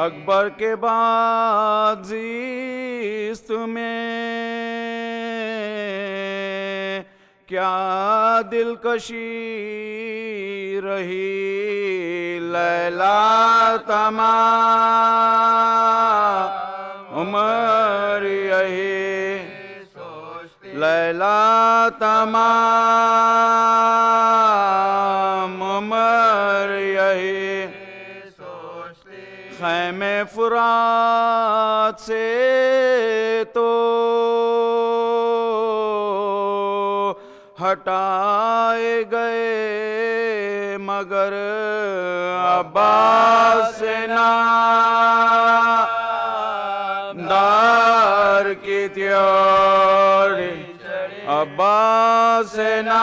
اکبر کے بعد زیست میں کیا دلکشی رہی، لیلا تمام عمر یہی، لیلا تمام عمر یہی، خیمے فرات سے تو ہٹائے گئے مگر عباس سے نامدار کی تیوری، عباس سے نامدار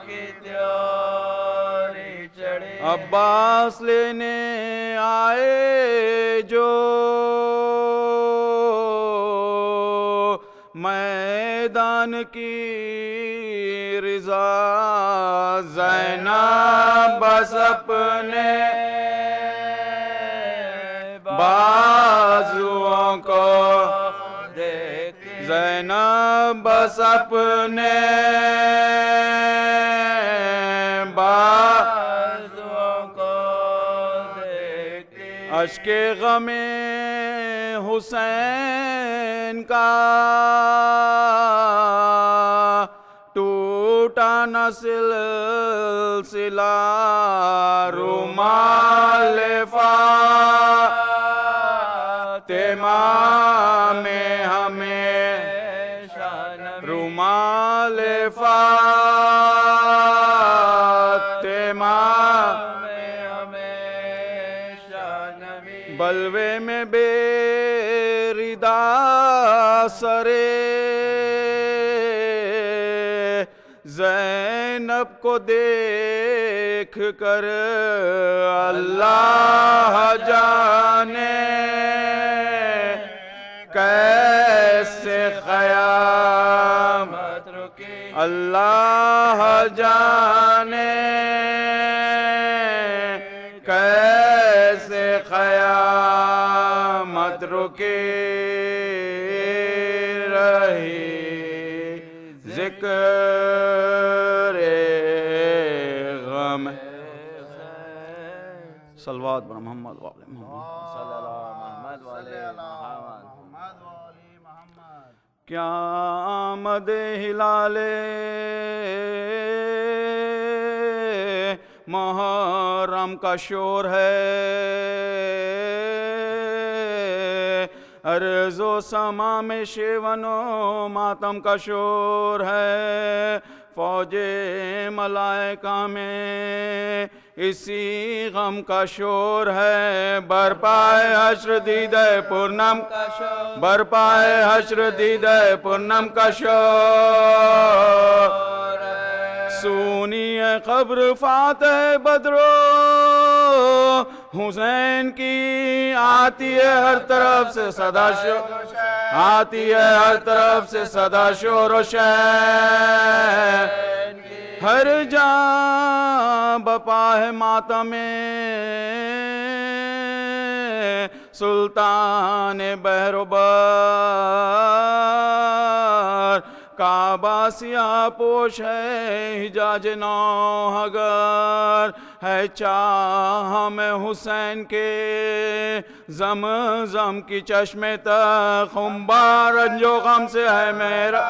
کی تیوری چڑھی، عباس لینے آئے جو میدان کی رضا، زینب بس اپنے بازوؤں کو دیکھتی، زینب بس اپنے بازوؤں کو دیکھتی، اشک غم حسین کا ٹوٹا نہ سلسلہ، رومال فاطمہ میں ہمیشہ نبی، رومال فاطمہ میں ہمیشہ نبی، بلوے میں بے ردا سرے زینب کو دیکھ کر اللہ جانے کیسے قیامت رکی، اللہ جانے کیسے قیامت رکی رہی، ذکر غم صلوات بر محمد و آل محمد صلی اللہ محمد و آل محمد۔ کیا آمد ہلال محرم کا شور ہے، ارض و سما میں شیون و ماتم کا شور ہے، فوج ملائکہ میں اسی غم کا شور ہے، برپائے حشر دیدہ پورنم کا شور، برپائے حشر دیدہ پورنم کا شور ہے، سونی قبر فاتح بدرو حسین کی آتی ہے ہر طرف سے صدا شور، آتی ہے ہر طرف سے صدا شور و شور، ہر جاں بپا ہے ماتم سلطان بحر و بر، کعبہ سیاہ پوش ہے حجاج نوحگر، ہے چاہ میں حسین کے زمزم کی چشمے تک، خمبار رنج و غم سے ہے میرا،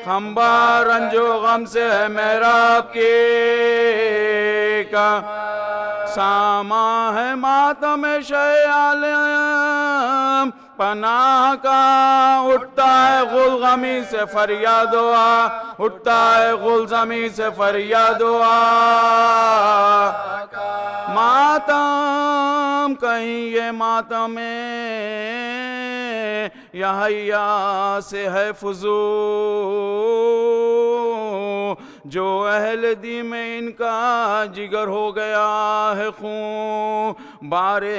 خمبار رنج و غم سے ہے میرا آپ کی کا ساما ہے ماتم شہ عالم، پناہ کا اٹھتا ہے غل غمی سے فریاد ہوا، اٹھتا ہے غل غمی سے فریاد ہوا، ماتم کہیں یہ ماتم یحییٰ سے ہے فضول، جو اہل دی میں ان کا جگر ہو گیا ہے خون، بارے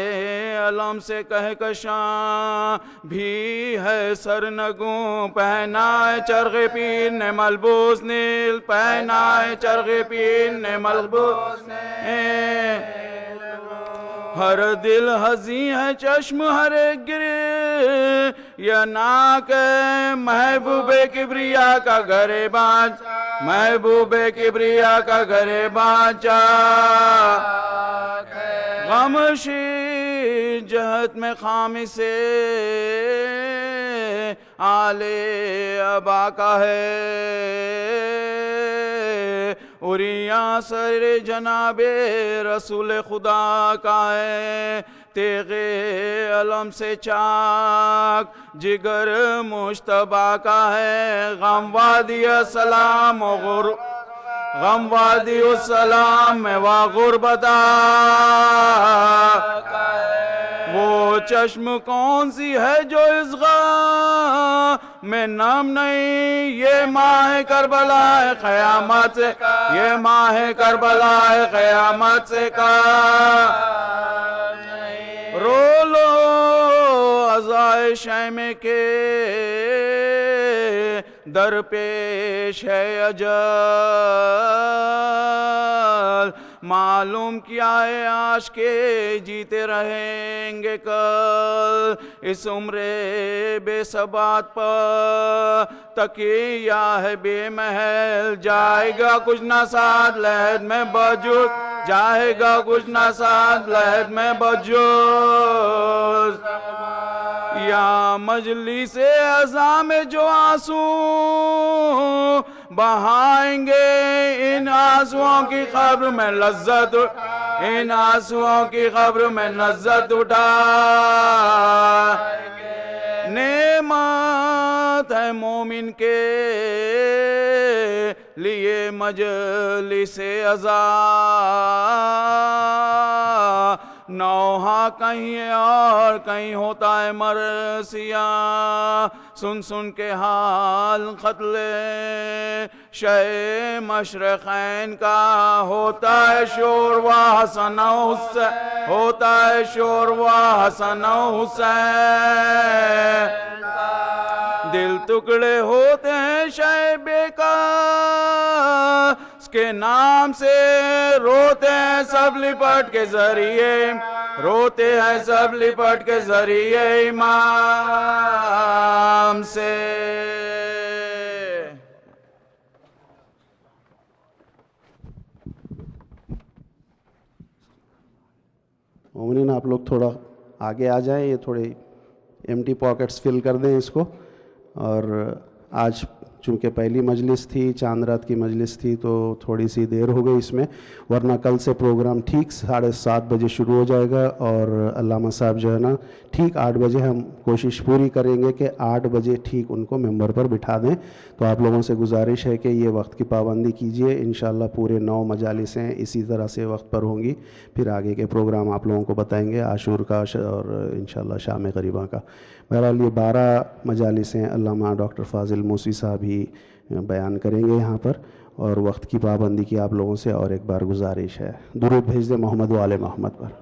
علم سے کہکشاں بھی ہے سرنگوں، پہنا ہے چرغ پیر نے ملبوس نیل، پہنا ہے چرغ پیر نے ملبوس نیل، ہر دل حزین ہے چشم ہر ایک گرے، یا ناک ہے محبوب کبریا کا گھر بانچ، محبوب کبریا کا گھر بانچا، غمشی جہت میں خامی سے آلے ابا کا ہے، اریاں سر جناب رسول خدا کا ہے، تیغ علم سے چاک جگر مشتبہ کا ہے، غم وادی السلام و غم وادی السلام میں غربتا، وہ چشم کون سی ہے جو اس غم میں نم نہیں، یہ ماہ کربلا قیامت سے، یہ ماہ کربلا قیامت سے کا رو لو عزائے شیمے کے در پیش ہے اجل، معلوم کیا ہے آج کے جیتے رہیں گے کل، اس عمر بے ثبات پر تکیہ ہے بے محل، جائے گا کچھ نہ ساتھ لحد میں بجود، جائے گا کچھ نہ ساتھ لحد میں بجود، یا مجلس عزام جو آنسو بہائیں گے، ان آنسوؤں کی قبر میں لذت، ان آنسوؤں کی قبر میں لذت اٹھا، نعمت ہے مومن کے لیے مجلس عزا، نوحہ کہیں اور کہیں ہوتا ہے مرثیہ، سن سن کے حال قتل شہ مشرقین کا، ہوتا ہے شور و حسن و حسین، ہوتا ہے شور و حسن و حسین، دل ٹکڑے ہوتے ہیں شیبے کا اس کے نام سے، روتے ہیں سب لپٹ کے ذریعے، روتے ہیں سب لپٹ کے ذریعے امام سے۔ مومنین آپ لوگ تھوڑا آگے آ جائیں، یہ تھوڑے ایمٹی پاکٹس فل کر دیں اس کو، اور آج چونکہ پہلی مجلس تھی، چاند رات کی مجلس تھی، تو تھوڑی سی دیر ہو گئی اس میں، ورنہ کل سے پروگرام ٹھیک 7:30 بجے شروع ہو جائے گا، اور علامہ صاحب جو ہے نا ٹھیک 8 بجے ہم کوشش پوری کریں گے کہ 8 بجے ٹھیک ان کو ممبر پر بٹھا دیں۔ تو آپ لوگوں سے گزارش ہے کہ یہ وقت کی پابندی کیجئے، انشاءاللہ پورے 9 مجالسیں اسی طرح سے وقت پر ہوں گی، پھر آگے کے پروگرام آپ لوگوں کو بتائیں گے، عاشور کا اور انشاءاللہ شام غریبہ کا۔ بہرحال یہ 12 مجالسیں علامہ ڈاکٹر فاضل موسی صاحب ہی بیان کریں گے یہاں پر، اور وقت کی پابندی کی آپ لوگوں سے اور ایک بار گزارش ہے۔ درود بھیج دیں محمد و آل محمد پر۔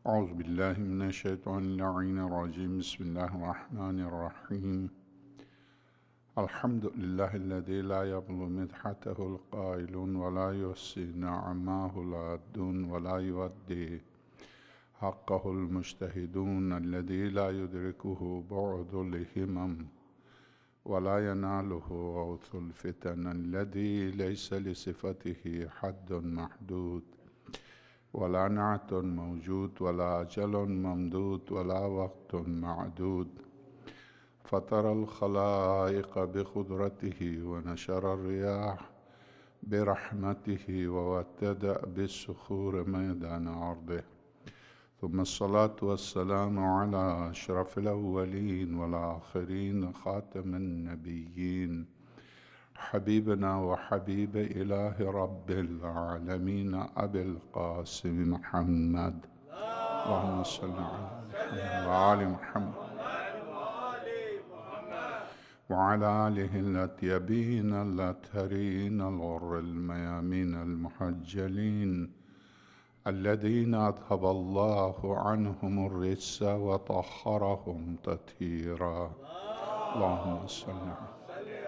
اعوذ باللہ من الشیطان اللعین الرجیم، بسم اللہ الرحمن الرحیم، الحمد للہ الذی لا یبلغ مدحتہ القائلون ولا یحصی نعماہ العادون ولا یودی حقہ المجتہدون الذی لا یدرکہ بعد الہمم ولا ینالہ غوث الفتن الذی لیس لصفتہ حد محدود ولا نعت موجود ولا اجل ممدود ولا وقت معدود فطر الخلائق بقدرته ونشر الرياح برحمته ووتد بالصخور ميدان عرضه، ثم الصلاة والسلام على أشرف الأولين والآخرين خاتم النبيين حبيبنا وحبيب إله رب العالمين أبي القاسم محمد، اللهم صل على وآل محمد وعلى آله الأطيبين الأطهرين الغر الميامين المحجلين الذين أذهب الله عنهم الرجس وطهرهم تطهيرا، اللهم صل على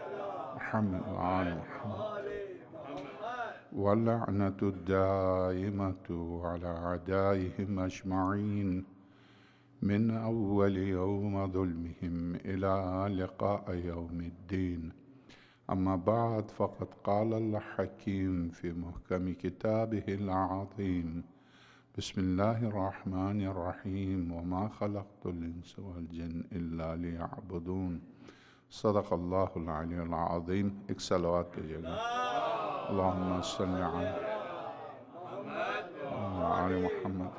محمد وآل محمد. واللعنة الدائمة على أعدائهم أجمعين من أول يوم ظلمهم إلى لقاء يوم الدين. أما بعد، فقد قال الحكيم في محكم كتابه العظيم: بسم الله الرحمن الرحيم، وما خلقت الإنس والجن إلا ليعبدون. صدق الله العلي العظيم. ایک صلوات کہیے گا. اللهم صل على محمد.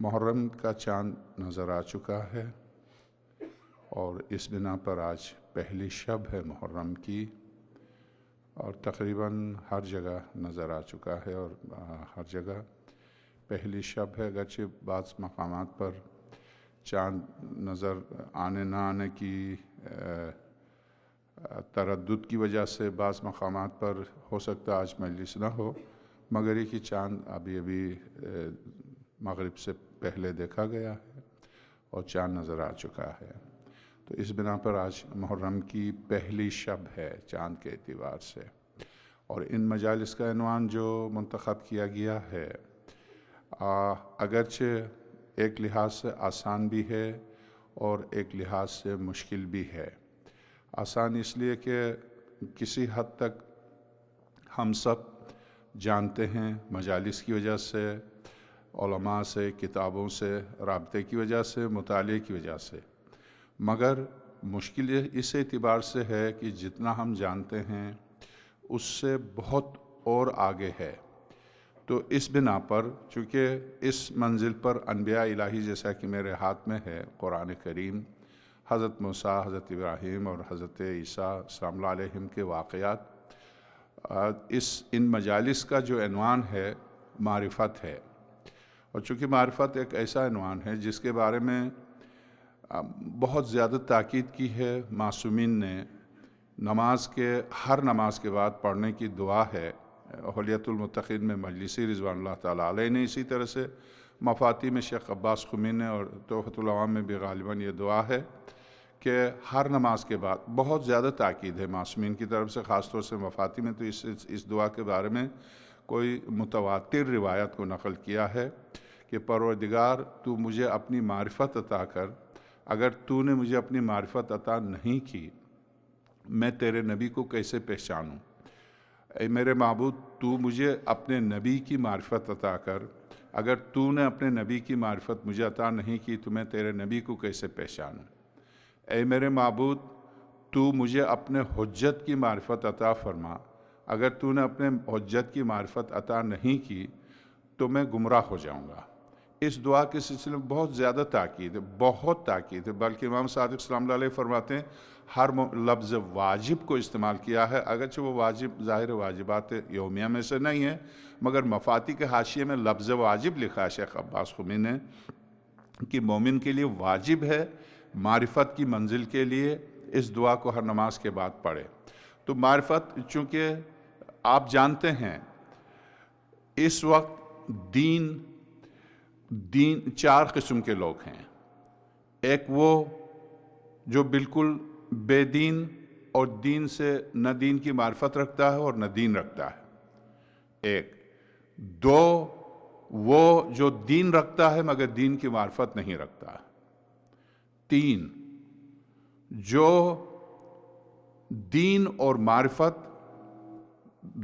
محرم کا چاند نظر آ چکا ہے اور اس بنا پر آج پہلی شب ہے محرم کی، اور تقریباً ہر جگہ نظر آ چکا ہے اور ہر جگہ پہلی شب ہے. اگرچہ بعض مقامات پر چاند نظر آنے نہ آنے کی تردد کی وجہ سے بعض مقامات پر ہو سکتا آج مجلس نہ ہو، مگر یہ کہ چاند ابھی مغرب سے پہلے دیکھا گیا ہے اور چاند نظر آ چکا ہے. تو اس بنا پر آج محرم کی پہلی شب ہے چاند کے اعتبار سے، اور ان مجالس کا عنوان جو منتخب کیا گیا ہے اگرچہ ایک لحاظ سے آسان بھی ہے اور ایک لحاظ سے مشکل بھی ہے. آسان اس لیے کہ کسی حد تک ہم سب جانتے ہیں مجالس کی وجہ سے، علماء سے، کتابوں سے، رابطے کی وجہ سے، مطالعے کی وجہ سے، مگر مشکل اس اعتبار سے ہے کہ جتنا ہم جانتے ہیں اس سے بہت اور آگے ہے. تو اس بنا پر چونکہ اس منزل پر انبیاء الہی جیسا کہ میرے ہاتھ میں ہے قرآن کریم، حضرت موسیٰ، حضرت ابراہیم اور حضرت عیسیٰ السلام اللہ علیہم کے واقعات، ان مجالس کا جو عنوان ہے معرفت ہے. اور چونکہ معرفت ایک ایسا عنوان ہے جس کے بارے میں بہت زیادہ تاکید کی ہے معصومین نے. ہر نماز کے بعد پڑھنے کی دعا ہے. حلیت المتقین میں مجلسی رضوان اللہ تعالیٰ علیہ نے، اسی طرح سے مفاتی میں شیخ عباس خمی نے، اور تحفۃ العوام میں بھی غالباً یہ دعا ہے کہ ہر نماز کے بعد بہت زیادہ تاکید ہے معصومین کی طرف سے، خاص طور سے مفاتی میں. تو اس دعا کے بارے میں کوئی متواتر روایت کو نقل کیا ہے کہ پروردگار تو مجھے اپنی معرفت عطا کر، اگر تو نے مجھے اپنی معرفت عطا نہیں کی میں تیرے نبی کو کیسے پہچانوں؟ اے میرے معبود تو مجھے اپنے نبی کی معرفت عطا کر، اگر تو نے اپنے نبی کی معرفت مجھے عطا نہیں کی تو میں تیرے نبی کو کیسے پہچانوں؟ اے میرے معبود تو مجھے اپنے حجت کی معرفت عطا فرما، اگر تو نے اپنے حجت کی معرفت عطا نہیں کی تو میں گمراہ ہو جاؤں گا. اس دعا کے سلسلے میں بہت زیادہ تاکید ہے، بہت تاکید ہے. بلکہ امام صادق سلام اللہ علیہ فرماتے ہیں ہر لفظ واجب کو استعمال کیا ہے، اگرچہ وہ واجب ظاہر واجبات یومیہ میں سے نہیں ہے، مگر مفاتی کے حاشیے میں لفظ واجب لکھا ہے شیخ عباس خمی نے کہ مومن کے لیے واجب ہے معرفت کی منزل کے لیے اس دعا کو ہر نماز کے بعد پڑھے. تو معرفت چونکہ آپ جانتے ہیں اس وقت دین چار قسم کے لوگ ہیں. ایک وہ جو بالکل بے دین اور دین سے نہ دین کی معرفت رکھتا ہے اور نہ دین رکھتا ہے. ایک دو وہ جو دین رکھتا ہے مگر دین کی معرفت نہیں رکھتا ہے. تین جو دین اور معرفت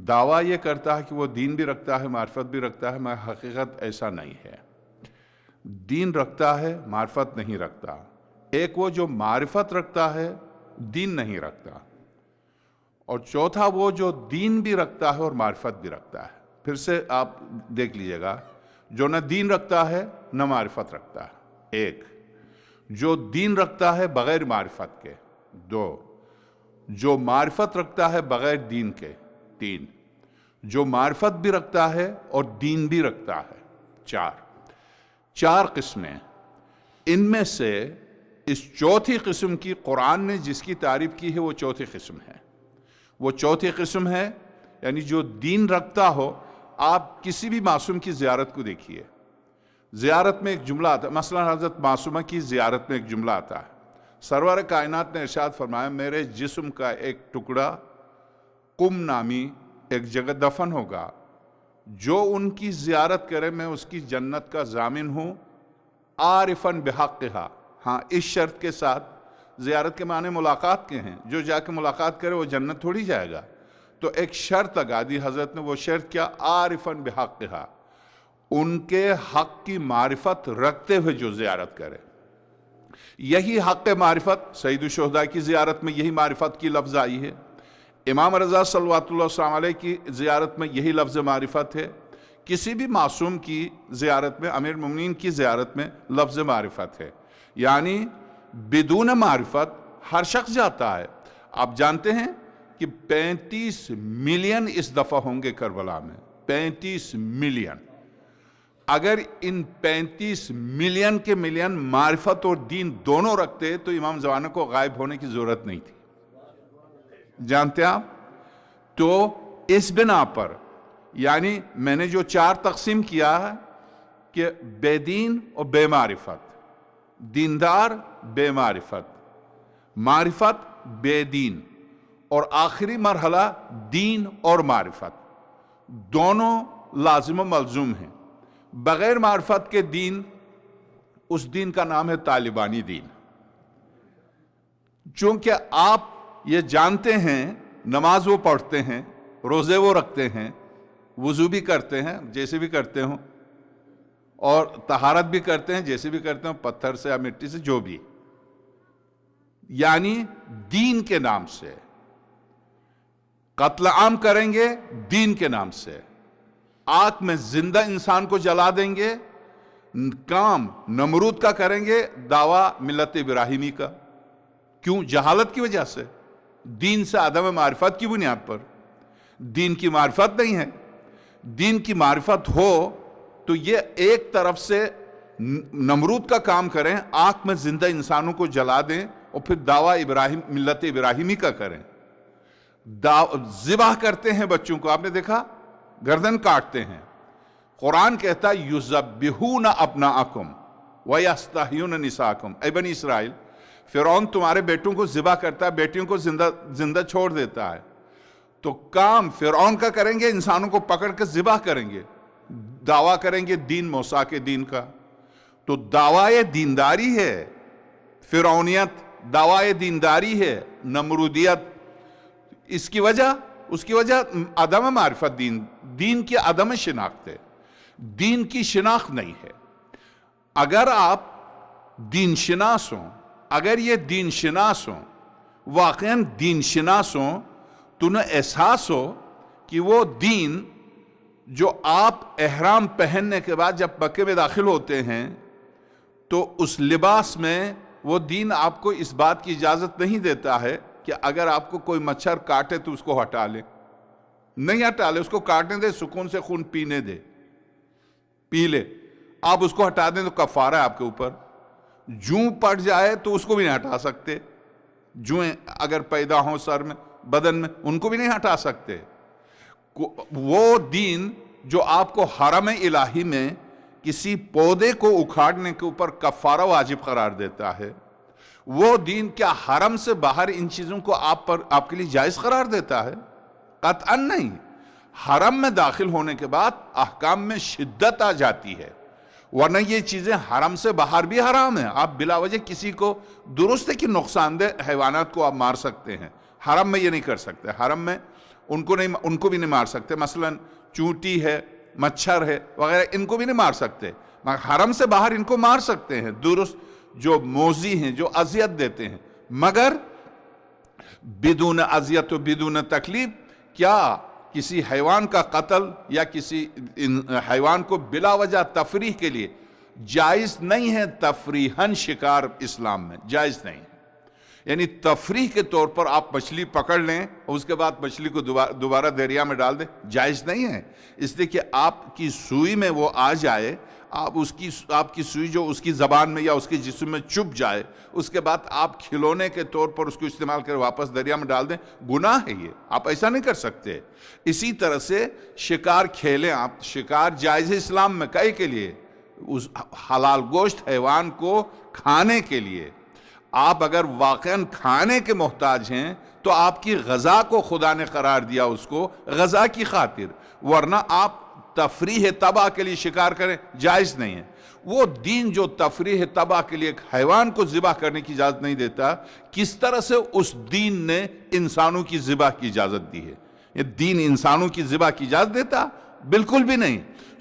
دعویٰ یہ کرتا ہے کہ وہ دین بھی رکھتا ہے معرفت بھی رکھتا ہے مگر حقیقت ایسا نہیں ہے. دین رکھتا ہے معرفت نہیں رکھتا، ایک وہ جو معرفت رکھتا ہے دین نہیں رکھتا، اور چوتھا وہ جو دین بھی رکھتا ہے اور معرفت بھی رکھتا ہے۔ پھر سے آپ دیکھ لیجئے گا، جو نہ دین رکھتا ہے نہ معرفت رکھتا ہے، ایک جو دین رکھتا ہے بغیر معرفت کے، دو جو معرفت رکھتا ہے بغیر دین کے، تین جو معرفت بھی رکھتا ہے اور دین بھی رکھتا ہے، چار قسمیں۔ ان میں سے اس چوتھی قسم کی قرآن نے جس کی تعریف کی ہے وہ چوتھی قسم ہے، وہ چوتھی قسم ہے، یعنی جو دین رکھتا ہو۔ آپ کسی بھی معصوم کی زیارت کو دیکھیے، زیارت میں ایک جملہ آتا ہے، مثلا حضرت معصومہ کی زیارت میں ایک جملہ آتا ہے، سرور کائنات نے ارشاد فرمایا میرے جسم کا ایک ٹکڑا قم نامی ایک جگہ دفن ہوگا، جو ان کی زیارت کرے میں اس کی جنت کا ضامن ہوں، عارفاً بحقہا، ہاں اس شرط کے ساتھ، زیارت کے معنی ملاقات کے ہیں، جو جا کے ملاقات کرے وہ جنت تھوڑی جائے گا، تو ایک شرط لگا دی حضرت نے، وہ شرط کیا؟ عارفاً بحقہا، ان کے حق کی معرفت رکھتے ہوئے جو زیارت کرے۔ یہی حق معرفت سید الشہداء کی زیارت میں یہی معرفت کی لفظ آئی ہے، امام رضا صلوات اللہ السلام علیہ کی زیارت میں یہی لفظ معرفت ہے، کسی بھی معصوم کی زیارت میں، امیر المومنین کی زیارت میں لفظ معرفت ہے، یعنی بدون معرفت ہر شخص جاتا ہے۔ آپ جانتے ہیں کہ 35 ملین اس دفعہ ہوں گے کربلا میں، 35 ملین۔ اگر ان 35 ملین کے ملین معرفت اور دین دونوں رکھتے تو امام زمانہ کو غائب ہونے کی ضرورت نہیں تھی، جانتے ہیں آپ؟ تو اس بنا پر یعنی میں نے جو 4 تقسیم کیا ہے کہ بے دین اور بے معرفت، دیندار بے معرفت، معرفت بے دین، اور آخری مرحلہ دین اور معرفت، دونوں لازم و ملزوم ہیں۔ بغیر معرفت کے دین، اس دین کا نام ہے طالبانی دین۔ چونکہ آپ یہ جانتے ہیں نماز وہ پڑھتے ہیں، روزے وہ رکھتے ہیں، وضو بھی کرتے ہیں جیسے بھی کرتے ہوں، اور طہارت بھی کرتے ہیں جیسے بھی کرتے ہوں، پتھر سے یا مٹی سے، جو بھی، یعنی دین کے نام سے قتل عام کریں گے، دین کے نام سے آگ میں زندہ انسان کو جلا دیں گے، کام نمرود کا کریں گے، دعویٰ ملت ابراہیمی کا۔ کیوں؟ جہالت کی وجہ سے، دین سے عدم معرفت کی بنیاد پر۔ دین کی معرفت نہیں ہے، دین کی معرفت ہو تو یہ ایک طرف سے نمرود کا کام کریں، آگ میں زندہ انسانوں کو جلا دیں، اور پھر دعویٰ ملت ابراہیمی کا کریں۔ ذبح کرتے ہیں بچوں کو، آپ نے دیکھا، گردن کاٹتے ہیں۔ قرآن کہتا ہے یذبحون ابناءکم ویستحیون نساءکم، اے بنی اسرائیل، فرعون تمہارے بیٹوں کو ذبح کرتا ہے، بیٹیوں کو زندہ چھوڑ دیتا ہے، تو کام فرعون کا کریں گے، انسانوں کو پکڑ کے ذبح کریں گے، دعویٰ کریں گے دین موسیٰ کے دین کا۔ تو دعویٰ دینداری ہے، فرعونیت دعویٰ دینداری ہے، نمرودیت۔ اس کی وجہ عدم معرفت دین کی عدم شناخت ہے، دین کی شناخت نہیں ہے۔ اگر آپ دین شناس ہوں، اگر یہ دین شناس ہوں، واقعاً دین شناس ہوں، تو انہیں احساس ہو کہ وہ دین جو آپ احرام پہننے کے بعد جب مکے میں داخل ہوتے ہیں تو اس لباس میں وہ دین آپ کو اس بات کی اجازت نہیں دیتا ہے کہ اگر آپ کو کوئی مچھر کاٹے تو اس کو ہٹا لے، نہیں ہٹا لے، اس کو کاٹنے دے، سکون سے خون پینے دے، پی لے۔ آپ اس کو ہٹا دیں تو کفارہ ہے آپ کے اوپر۔ جوں پڑ جائے تو اس کو بھی نہیں ہٹا سکتے، جویں اگر پیدا ہوں سر میں، بدن میں، ان کو بھی نہیں ہٹا سکتے۔ وہ دین جو آپ کو حرم الہی میں کسی پودے کو اکھاڑنے کے اوپر کفارہ واجب قرار دیتا ہے، وہ دین کیا حرم سے باہر ان چیزوں کو آپ کے لیے جائز قرار دیتا ہے؟ قطعاً نہیں۔ حرم میں داخل ہونے کے بعد احکام میں شدت آ جاتی ہے، ورنہ یہ چیزیں حرم سے باہر بھی حرام ہیں۔ آپ بلا وجہ کسی کو، درست ہے کہ نقصان دہ حیوانات کو آپ مار سکتے ہیں، حرم میں یہ نہیں کر سکتے، حرم میں ان کو بھی نہیں مار سکتے، مثلا چونٹی ہے، مچھر ہے وغیرہ، ان کو بھی نہیں مار سکتے، حرم سے باہر ان کو مار سکتے ہیں، درست جو موذی ہیں، جو اذیت دیتے ہیں، مگر بدون اذیت و بدون تکلیف. کیا کسی حیوان کا قتل یا کسی حیوان کو بلا وجہ تفریح کے لیے جائز نہیں ہے؟ تفریحاً شکار اسلام میں جائز نہیں ہے. یعنی تفریح کے طور پر آپ مچھلی پکڑ لیں اور اس کے بعد مچھلی کو دوبارہ دریا میں ڈال دیں، جائز نہیں ہے. اس لیے کہ آپ کی سوئی میں وہ آ جائے، آپ کی سوئی جو اس کی زبان میں یا اس کے جسم میں چپ جائے، اس کے بعد آپ کھلونے کے طور پر اس کو استعمال کر واپس دریا میں ڈال دیں، گناہ ہے یہ، آپ ایسا نہیں کر سکتے. اسی طرح سے شکار کھیلیں آپ، شکار جائز ہے اسلام میں، کئی کے لیے، اس حلال گوشت حیوان کو کھانے کے لیے. آپ اگر واقعاً کھانے کے محتاج ہیں تو آپ کی غذا کو خدا نے قرار دیا، اس کو غذا کی خاطر، ورنہ آپ تفریح تباہ کے لیے شکار کریں، جائز نہیں ہے. وہ دین جو تفریح تباہ کے لیے ایک حیوان کو ذبح کرنے کی اجازت نہیں دیتا، کس طرح سے اس دین نے انسانوں کی ذبح کی اجازت دی ہے؟ یہ دین انسانوں کی ذبح کی اجازت دیتا؟ بالکل بھی نہیں.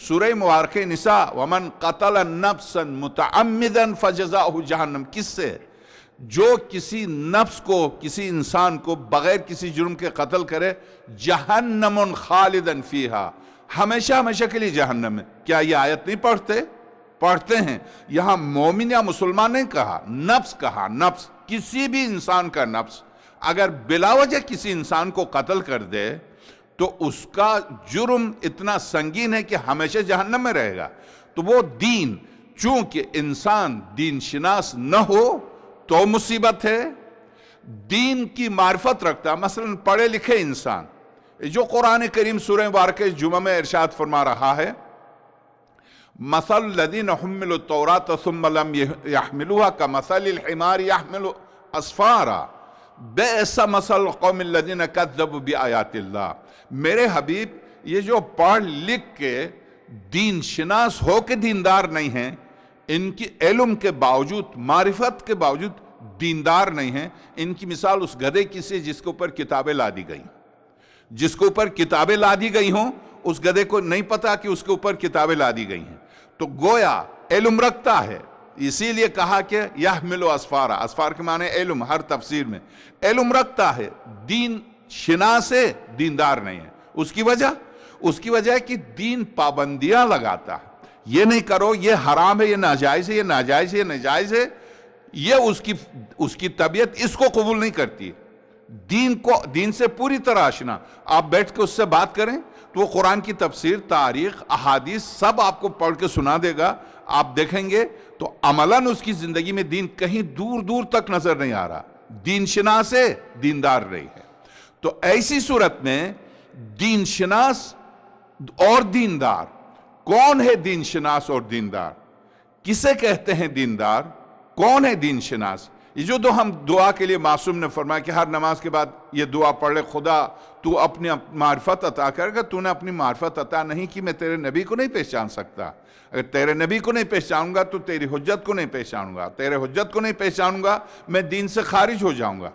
سورہ مبارکہ نساء ومن قتل نفسا متعمدا فجزاؤہ جہنم، کس سے؟ جو کسی نفس کو، کسی انسان کو بغیر کسی جرم کے قتل کرے، جہنم خالدا فیہا، ہمیشہ ہمیشہ کے لیے جہنم میں. کیا یہ آیت نہیں پڑھتے ہیں؟ یہاں مومن یا مسلمان نہیں کہا، نفس کہا. نفس، کسی بھی انسان کا نفس اگر بلا وجہ کسی انسان کو قتل کر دے تو اس کا جرم اتنا سنگین ہے کہ ہمیشہ جہنم میں رہے گا. تو وہ دین، چونکہ انسان دین شناس نہ ہو تو مصیبت ہے. دین کی معرفت رکھتا، مثلا پڑھے لکھے انسان، جو قرآن کریم سورہ مبارکہ جمعہ میں ارشاد فرما رہا ہے، مثل الذین حملوا التوراۃ ثم لم یحملوها کمثل الحمار یحمل اسفارا بئس مثل القوم الذین کذبوا بآیات اللہ. میرے حبیب، یہ جو پڑھ لکھ کے دین شناس ہو کے دیندار نہیں ہیں، ان کی علم کے باوجود، معرفت کے باوجود دیندار نہیں ہیں، ان کی مثال اس گدھے کی سے جس کے اوپر کتابیں لا دی گئیں. جس کے اوپر کتابیں لا دی گئی ہوں، اس گدھے کو نہیں پتا کہ اس کے اوپر کتابیں لا دی گئی ہیں. تو گویا علم رکھتا ہے، اسی لیے کہا کہ یحمل اسفارا، اسفار کے معنی علم، ہر تفسیر میں علم رکھتا ہے، دین شناس ہے، دیندار نہیں ہے. اس کی وجہ ہے کہ دین پابندیاں لگاتا ہے. یہ نہیں کرو، یہ حرام ہے، یہ ناجائز ہے، یہ ناجائز ہے، یہ ناجائز ہے. یہ اس کی طبیعت اس کو قبول نہیں کرتی. دین سے پوری طرح آشنا. آپ بیٹھ کے اس سے بات کریں تو وہ قرآن کی تفسیر، تاریخ، احادیث سب آپ کو پڑھ کے سنا دے گا. آپ دیکھیں گے تو عملاً اس کی زندگی میں دین کہیں دور دور تک نظر نہیں آ رہا. دین شناس ہے، دیندار رہی ہے. تو ایسی صورت میں دین شناس اور دیندار، کون ہے دین شناس اور دیندار؟ کسے کہتے ہیں دیندار؟ کون ہے دین شناس؟ یہ جو ہم دعا کے لیے معصوم نے فرمایا کہ ہر نماز کے بعد یہ دعا پڑھ لے، خدا تو اپنی معرفت عطا کر گا. تو نے اپنی معرفت عطا نہیں کی، میں تیرے نبی کو نہیں پہچان سکتا. اگر تیرے نبی کو نہیں پہچانوں گا تو تیری حجت کو نہیں پہچانوں گا. تیرے حجت کو نہیں پہچانوں گا، میں دین سے خارج ہو جاؤں گا.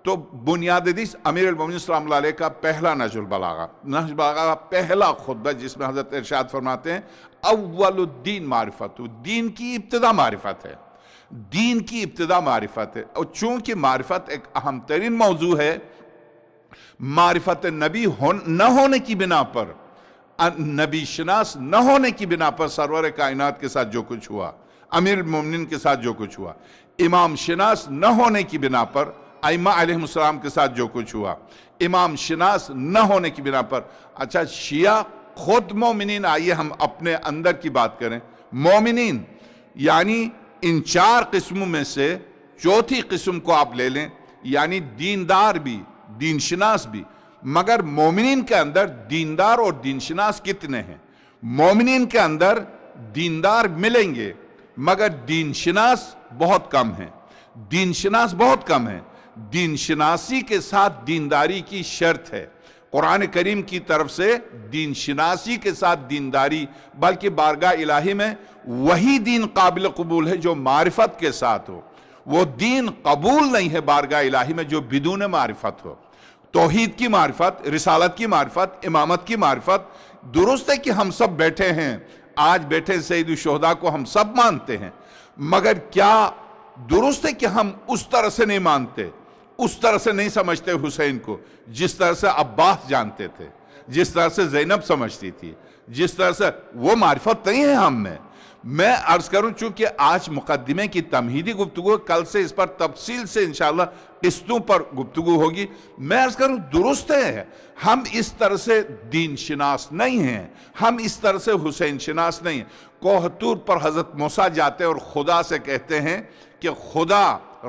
تو بنیاد حدیث امیر المومنین صلی اللہ علیہ کا پہلا نہج البلاغہ کا پہلا خطبہ، جس میں حضرت ارشاد فرماتے ہیں اول الدین معرفت، دین کی ابتدا معرفت ہے. دین کی ابتدا معرفت ہے. اور چونکہ معرفت ایک اہم ترین موضوع ہے، معرفت نبی نہ ہونے کی بنا پر، نبی شناس نہ ہونے کی بنا پر سرور کائنات کے ساتھ جو کچھ ہوا، امیر المومنین کے ساتھ جو کچھ ہوا، امام شناس نہ ہونے کی بنا پر ائمہ علیہ السلام کے ساتھ جو کچھ ہوا، امام شناس نہ ہونے کی بنا پر. اچھا، شیعہ خود مومنین، آئیے ہم اپنے اندر کی بات کریں. مومنین یعنی ان چار قسموں میں سے چوتھی قسم کو آپ لے لیں، یعنی دیندار بھی، دین شناس بھی. مگر مومنین کے اندر دیندار اور دین شناس کتنے ہیں؟ مومنین کے اندر دیندار ملیں گے مگر دین شناس بہت کم ہیں. دین شناس بہت کم ہیں. دین شناسی کے ساتھ دینداری کی شرط ہے. قرآن کریم کی طرف سے دین شناسی کے ساتھ دینداری، بلکہ بارگاہ الہی میں وہی دین قابل قبول ہے جو معرفت کے ساتھ ہو. وہ دین قبول نہیں ہے بارگاہ الہی میں جو بدون معرفت ہو. توحید کی معرفت، رسالت کی معرفت، امامت کی معرفت. درست ہے کہ ہم سب بیٹھے ہیں آج بیٹھے سید الشہداء کو ہم سب مانتے ہیں، مگر کیا درست ہے کہ ہم اس طرح سے نہیں مانتے، اس طرح سے نہیں سمجھتے حسین کو جس طرح سے عباس جانتے تھے، جس طرح سے زینب سمجھتی تھی، جس طرح سے وہ معرفت نہیں ہے ہم میں عرض کروں، چونکہ آج مقدمے کی تمہیدی گفتگو، کل سے اس پر تفصیل سے انشاءاللہ قسطوں پر گفتگو ہوگی۔ میں عرض کروں درست ہے، ہم اس طرح سے دین شناس نہیں ہیں، ہم اس طرح سے حسین شناس نہیں ہیں۔ کوہ طور پر حضرت موسیٰ جاتے اور خدا سے کہتے ہیں کہ خدا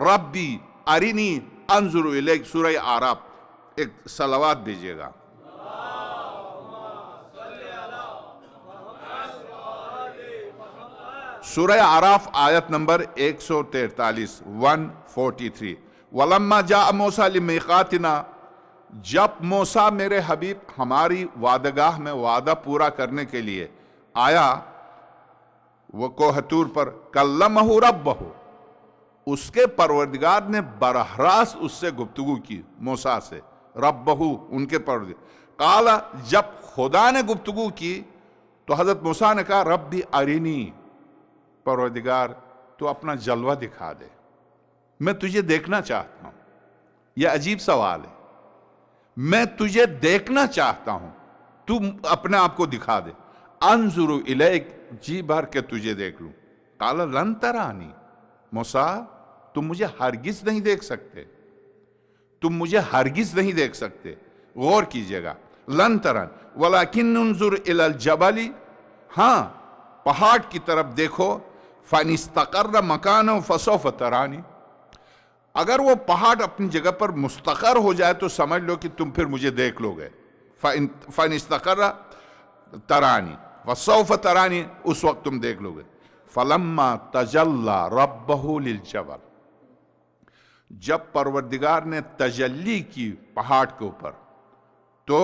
ربی ارینی انظر الیک، سورہ اعراف، ایک صلوات دیجئے گا۔ سورہ اعراف آیت نمبر 143 143 وَلَمَّا جَاءَ مُوسَىٰ لِمِيقَاتِنَا، جب موسیٰ میرے حبیب ہماری وعدگاہ میں وعدہ پورا کرنے کے لیے آیا، وہ کوہ طور پر، کلمہ ربہ، اس کے پروردگار نے براہ راست اس سے گفتگو کی، موسیٰ سے، ربہ ان کے پروردگار، قال، جب خدا نے گفتگو کی تو حضرت موسیٰ نے کہا ربی ارینی، پروردگار تو اپنا جلوہ دکھا دے، میں تجھے دیکھنا چاہتا ہوں۔ یہ عجیب سوال ہے، میں تجھے دیکھنا چاہتا ہوں، تو اپنے آپ کو دکھا دے۔ انظر الیک، جی بھر کے تجھے دیکھ لوں۔ قال لن ترانی، موسیٰ تم مجھے ہرگز نہیں دیکھ سکتے، تم مجھے ہرگز نہیں دیکھ سکتے۔ غور کیجئے گا، لن ترانی ولیکن انظر الی الجبل، ہاں پہاڑ کی طرف دیکھو، فَإِنِ اسْتَقَرَّ مَكَانَهُ فَسَوْفَ تَرَانِي، اگر وہ پہاڑ اپنی جگہ پر مستقر ہو جائے تو سمجھ لو کہ تم پھر مجھے دیکھ لو گے۔ فَإِنِ اسْتَقَرَّ تَرَانِي فَسَوْفَ تَرَانِي، اس وقت تم دیکھ لو گے۔ فَلَمَّا تَجَلَّى رَبَّهُ لِلْجَبَلِ، جب پروردگار نے تجلی کی پہاڑ کے اوپر تو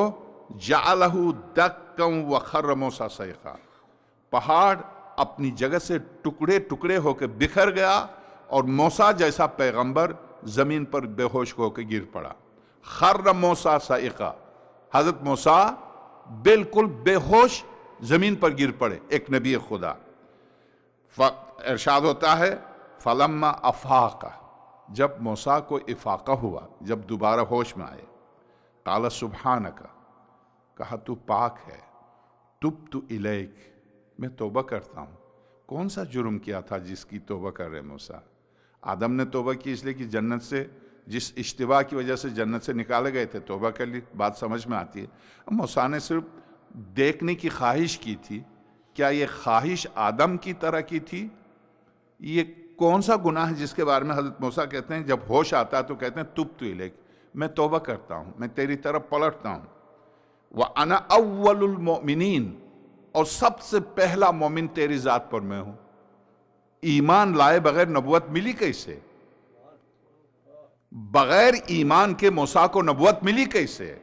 جَعَلَهُ دَكًّا وَخَرَّ مُوسَىٰ صَيْقًا، پہاڑ اپنی جگہ سے ٹکڑے ٹکڑے ہو کے بکھر گیا اور موسیٰ جیسا پیغمبر زمین پر بے ہوش ہو کے گر پڑا۔ خر موسیٰ صائقا، حضرت موسیٰ بالکل بے ہوش زمین پر گر پڑے، ایک نبی خدا۔ ارشاد ہوتا ہے فلما افاق، جب موسیٰ کو افاقہ ہوا، جب دوبارہ ہوش میں آئے، قال سبحانک، کہا تو پاک ہے، تبت الیک، میں توبہ کرتا ہوں۔ کون سا جرم کیا تھا جس کی توبہ کر رہے موسیٰ؟ آدم نے توبہ کی اس لیے کہ جنت سے، جس اشتباہ کی وجہ سے جنت سے نکالے گئے تھے، توبہ کر لی، بات سمجھ میں آتی ہے۔ اب موسیٰ نے صرف دیکھنے کی خواہش کی تھی، کیا یہ خواہش آدم کی طرح کی تھی؟ یہ کون سا گناہ ہے جس کے بارے میں حضرت موسیٰ کہتے ہیں جب ہوش آتا ہے تو کہتے ہیں تبت الیک، میں توبہ کرتا ہوں، میں تیری طرف پلٹتا ہوں۔ وَأَنَا أَوَّلُ الْمُؤْمِنِينَ، اور سب سے پہلا مومن تیری ذات پر میں ہوں۔ ایمان لائے بغیر نبوت ملی کیسے؟ بغیر ایمان کے موسیٰ کو نبوت ملی کیسے؟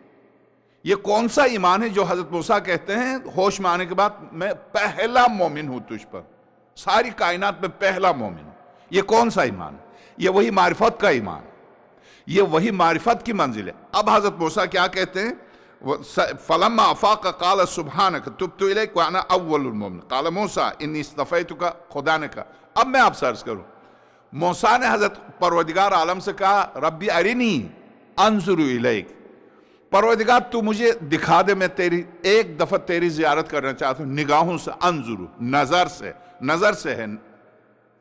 یہ کون سا ایمان ہے جو حضرت موسیٰ کہتے ہیں ہوش میں آنے کے بعد میں پہلا مومن ہوں تجھ پر، ساری کائنات میں پہلا مومن ہوں؟ یہ کون سا ایمان؟ یہ وہی معرفت کا ایمان، یہ وہی معرفت کی منزل ہے۔ اب حضرت موسیٰ کیا کہتے ہیں؟ فلما افاق قال سبحانک تبت الیک وانا اول المؤمنین، قال موسیٰ انی اصطفیتک، خدا نے کہا۔ اب میں آپ سے عرض کروں، موسیٰ نے حضرت پروردگار عالم سے کہا ربی ارینی انظر الیک، پروردگار تو مجھے دکھا دے، میں تیری ایک دفعہ تیری زیارت کرنا چاہتا ہوں، نگاہوں سے، انظر نظر سے ہے،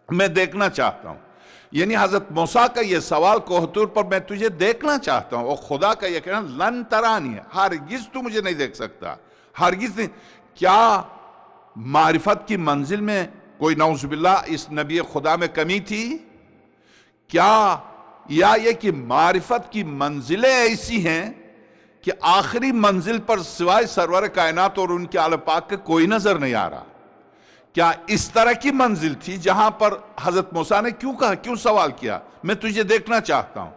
میں دیکھنا چاہتا ہوں۔ یعنی حضرت موسیٰ کا یہ سوال کوہ طور پر میں تجھے دیکھنا چاہتا ہوں، اور خدا کا یہ کہنا لن ترانی ہے، ہرگز تو مجھے نہیں دیکھ سکتا، ہرگز نہیں۔ کیا معرفت کی منزل میں کوئی نعوذ باللہ اس نبی خدا میں کمی تھی؟ کیا یا یہ کہ معرفت کی منزلیں ایسی ہیں کہ آخری منزل پر سوائے سرور کائنات اور ان کے آل پاک کے کوئی نظر نہیں آ رہا؟ کیا اس طرح کی منزل تھی جہاں پر حضرت موسیٰ نے کیوں کہا، کیوں سوال کیا میں تجھے دیکھنا چاہتا ہوں،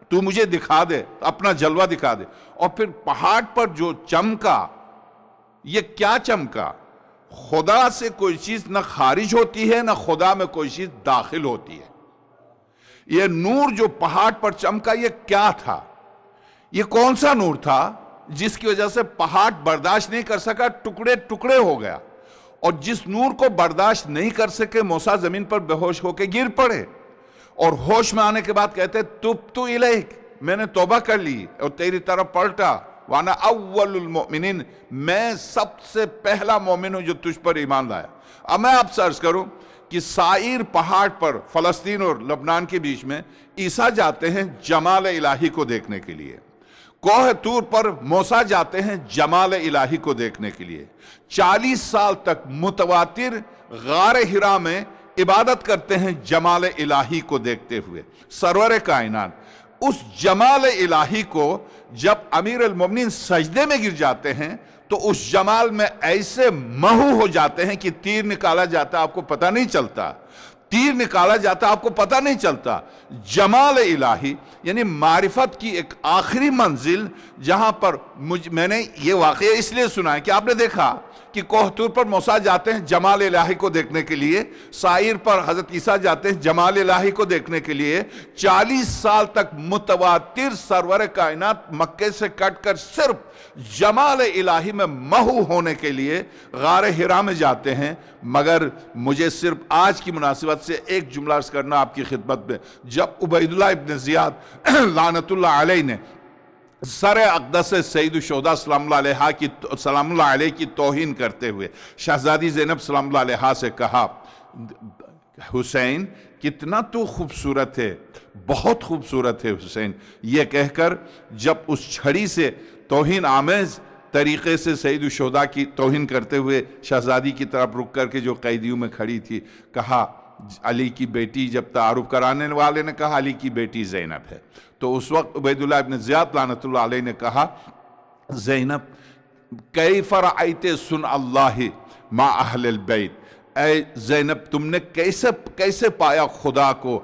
تو مجھے دکھا دے، اپنا جلوہ دکھا دے؟ اور پھر پہاڑ پر جو چمکا، یہ کیا چمکا؟ خدا سے کوئی چیز نہ خارج ہوتی ہے، نہ خدا میں کوئی چیز داخل ہوتی ہے۔ یہ نور جو پہاڑ پر چمکا، یہ کیا تھا؟ یہ کون سا نور تھا جس کی وجہ سے پہاڑ برداشت نہیں کر سکا، ٹکڑے ٹکڑے ہو گیا؟ اور جس نور کو برداشت نہیں کر سکے موسیٰ زمین پر بے ہوش ہو کے گر پڑے، اور ہوش میں آنے کے بعد کہتے تبت الیک، میں نے توبہ کر لی اور تیری طرف پلٹا، وانا اول المؤمنین، میں سب سے پہلا مومن ہوں جو تجھ پر ایمان لایا۔ اب میں آپ سے عرض کروں کہ سائر پہاڑ پر فلسطین اور لبنان کے بیچ میں عیسیٰ جاتے ہیں جمال الہی کو دیکھنے کے لیے، کوہ طور پر موسیٰ جاتے ہیں جمال الہی کو دیکھنے کے لیے، 40 سال تک متواتر غار حرا میں عبادت کرتے ہیں جمال الہی کو دیکھتے ہوئے۔ سرور کائنات اس جمال الہی کو جب امیر المومنین سجدے میں گر جاتے ہیں تو اس جمال میں ایسے محو ہو جاتے ہیں کہ تیر نکالا جاتا آپ کو پتہ نہیں چلتا، تیر نکالا جاتا آپ کو پتہ نہیں چلتا۔ جمال الہی یعنی معرفت کی ایک آخری منزل، جہاں پر میں نے یہ واقعہ اس لیے سنا ہے کہ آپ نے دیکھا کہ کوہ طور پر موسیٰ جاتے ہیں جمال الہی کو دیکھنے کے لیے، سائر پر حضرت عیسیٰ جاتے ہیں جمال الہی کو دیکھنے کے لیے، 40 سال تک متواتر سرور کائنات مکے سے کٹ کر صرف جمال الہی میں محو ہونے کے لیے غار حرا میں جاتے ہیں۔ مگر مجھے صرف آج کی مناسبت سے ایک جملہ عرض کرنا آپ کی خدمت میں، جب عبید اللہ ابن زیاد لعنت اللہ علیہ نے سر اقدس سید الشہداء سلام اللہ علیہ کی توہین کرتے ہوئے شہزادی زینب سلام اللہ علیہ سے کہا، حسین کتنا تو خوبصورت ہے، بہت خوبصورت ہے حسین، یہ کہہ کر جب اس چھڑی سے توہین آمیز طریقے سے سید الشہداء کی توہین کرتے ہوئے شہزادی کی طرف رک کر کے جو قیدیوں میں کھڑی تھی، کہا علی کی بیٹی، جب تعارف کرانے والے نے کہا علی کی بیٹی زینب ہے، تو اس وقت عبید اللہ ابن زیاد لعنت اللہ علیہ نے کہا، زینب کیف رأیت صنع اللہ مع اہل البیت، اے زینب تم نے کیسے پایا خدا کو،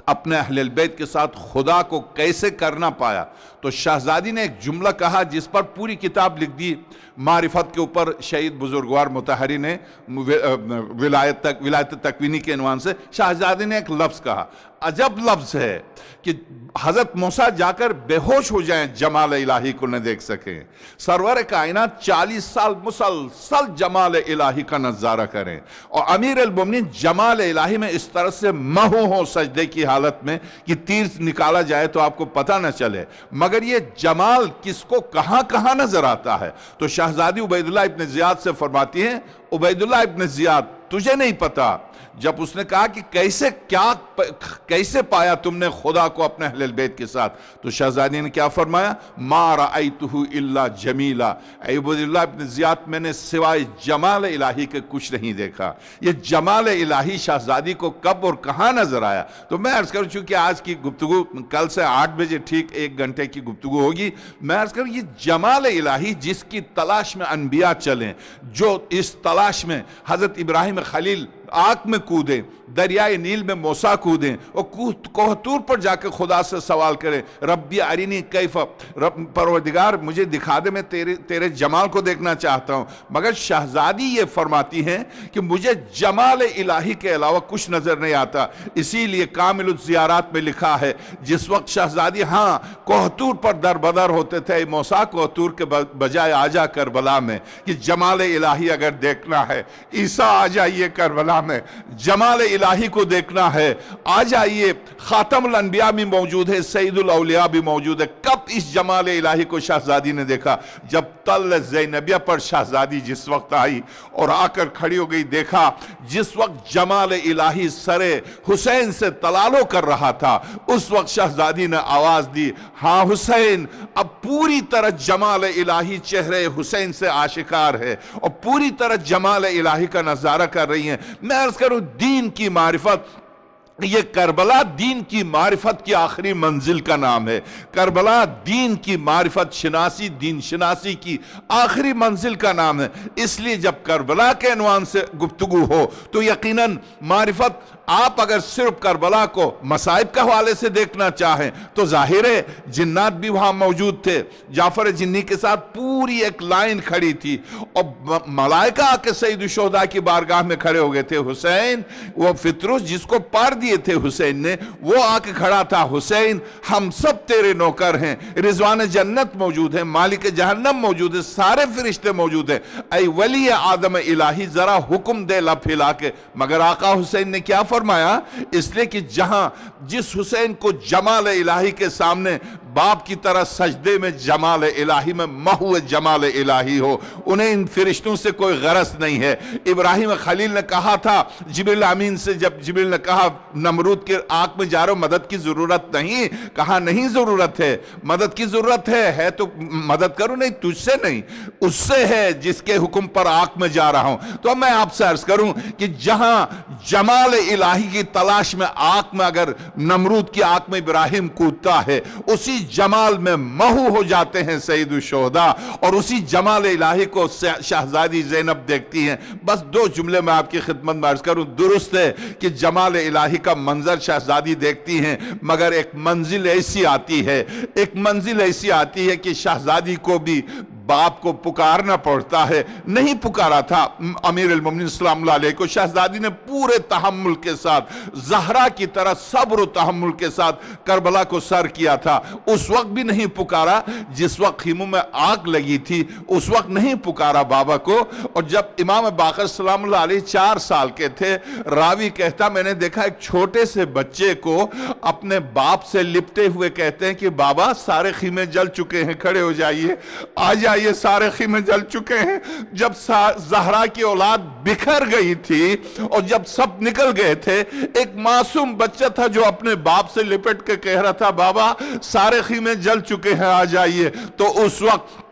اپنے اہل البیت کے ساتھ خدا کو کیسے کرنا پایا؟ تو شہزادی نے ایک جملہ کہا جس پر پوری کتاب لکھ دی معرفت کے اوپر شہید بزرگوار مطہری نے ولایت تکوینی کے عنوان سے۔ شہزادی نے ایک لفظ کہا، عجب لفظ ہے کہ حضرت موسیٰ جا کر بے ہوش ہو جائیں جمال الہی کو نہ دیکھ سکیں، سرور کائنات 40 سال مسلسل جمال الہی کا نظارہ کریں، اور امیر المومنین جمال الہی میں اس طرح سے محو ہو سجدے کی حالت میں کہ تیر نکالا جائے تو آپ کو پتہ نہ چلے۔ مگر یہ جمال کس کو کہاں کہاں نظر آتا ہے؟ تو شہزادی عبید اللہ ابن زیاد سے فرماتی ہیں، عبید اللہ ابن زیاد تجھے نہیں پتا، جب اس نے کہا کہ کیسے پایا تم نے خدا کو اپنے اہل البیت کے ساتھ، تو شہزادی نے کیا فرمایا، ما رأیتہ الا جمیلا، اے عبید اللہ ابن زیاد میں نے سوائے جمال الہی کے کچھ نہیں دیکھا۔ یہ جمال الہی شہزادی کو کب اور کہاں نظر آیا؟ تو میں عرض کروں چونکہ آج کی گفتگو کل سے 8 بجے ٹھیک 1 گھنٹے کی گفتگو ہوگی، میں عرض کروں یہ جمال الہی جس کی تلاش میں انبیاء چلیں، جو اس تلاش میں حضرت ابراہیم خلیل آگ میں کودیں، دریائے نیل میں موسیٰ کودیں، اور کوہ طور پر جا کے خدا سے سوال کریں، ربی ارینی کیف، پروردگار مجھے دکھا دے، میں تیرے جمال کو دیکھنا چاہتا ہوں۔ مگر شہزادی یہ فرماتی ہیں کہ مجھے جمال الہی کے علاوہ کچھ نظر نہیں آتا۔ اسی لیے کامل الزیارات میں لکھا ہے، جس وقت شہزادی کوہ طور پر در بدر ہوتے تھے، موسیٰ کوہ طور کے بجائے آ جا کربلا میں، کہ جمال الہی اگر دیکھنا ہے عیسیٰ آ جائیے کربلا میں، جمال الہی کو دیکھنا ہے آ جائیے، خاتم الانبیاء بھی موجود ہے، سید الاولیاء بھی موجود ہے۔ کب اس جمال الہی کو شہزادی نے دیکھا؟ جب تل زینبیہ پر شہزادی جس وقت آئی اور آ کر کھڑی ہو گئی، دیکھا جس وقت جمال الہی سر حسین سے تلالو کر رہا تھا، اس وقت شہزادی نے آواز دی، ہاں حسین، اب پوری طرح جمال الہی چہرے حسین سے آشکار ہے، اور پوری طرح جمال الہی کا نظارہ کر رہی ہیں۔ میں عرض کروں دین کی معرفت، یہ کربلا دین کی معرفت کی آخری منزل کا نام ہے، کربلا دین کی معرفت شناسی، دین شناسی کی آخری منزل کا نام ہے۔ اس لیے جب کربلا کے عنوان سے گفتگو ہو تو یقیناً معرفت، آپ اگر صرف کربلا کو مصائب کے حوالے سے دیکھنا چاہیں تو ظاہر ہے جنات بھی وہاں موجود تھے، جعفر جنی کے ساتھ پوری ایک لائن کھڑی تھی، اور ملائکہ آ کے سید الشہداء کی بارگاہ میں کھڑے ہو گئے تھے، حسین وہ فطرس جس کو پر دیے تھے حسین نے، وہ آ کے کھڑا تھا، حسین ہم سب تیرے نوکر ہیں، رضوان جنت موجود ہے، مالک جہنم موجود ہے، سارے فرشتے موجود ہیں، اے ولی آدم الہی ذرا حکم دے لب پھیلا کے۔ مگر آقا حسین نے کیا فرمایا؟ اس لیے کہ جہاں جس حسین کو جمال الہی کے سامنے باپ کی طرح سجدے میں جمال الہی میں محو جمال الہی ہو، انہیں ان فرشتوں سے کوئی غرض نہیں ہے۔ ابراہیم خلیل نے کہا تھا جبریل امین سے، جب جبریل نے کہا نمرود کے آگ میں جا رہے ہو، مدد کی ضرورت نہیں، کہا نہیں ضرورت ہے، مدد کی ضرورت ہے تو مدد کروں، نہیں تجھ سے نہیں، اس سے ہے جس کے حکم پر آگ میں جا رہا ہوں۔ تو اب میں آپ سے عرض کروں کہ جہاں جمال الہی کی تلاش میں آگ میں اگر نمرود کی آگ میں ابراہیم کودتا ہے، اسی جمال میں محو ہو جاتے ہیں سید الشہداء، اور اسی جمال الہی کو شہزادی زینب دیکھتی ہیں۔ بس دو جملے میں آپ کی خدمت میں عرض کروں، درست ہے کہ جمال الہی کا منظر شہزادی دیکھتی ہیں، مگر ایک منزل ایسی آتی ہے، ایک منزل ایسی آتی ہے کہ شہزادی کو بھی باپ کو پکارنا پڑتا ہے۔ نہیں پکارا تھا امیر المومنین سلام اللہ علیہ کو، شہزادی نے پورے تحمل کے ساتھ زہرا کی طرح صبر و تحمل کے ساتھ کربلا کو سر کیا تھا۔ اس وقت بھی نہیں پکارا جس وقت خیموں میں آگ لگی تھی، اس وقت نہیں پکارا بابا کو۔ اور جب امام باقر سلام اللہ علیہ 4 سال کے تھے، راوی کہتا میں نے دیکھا ایک چھوٹے سے بچے کو اپنے باپ سے لپٹے ہوئے کہتے ہیں کہ بابا سارے خیمے جل چکے ہیں، کھڑے ہو جائیے، آ جائیے، سارے خیمے جل چکے ہیں۔ جب زہرا کی اولاد بکھر گئی تھی اور جب سب نکل گئے تھے، ایک معصوم بچہ تھا جو اپنے باپ سے لپٹ کے کہہ رہا تھا بابا سارے خیمے جل چکے ہیں، آ جائیے۔ تو اس وقت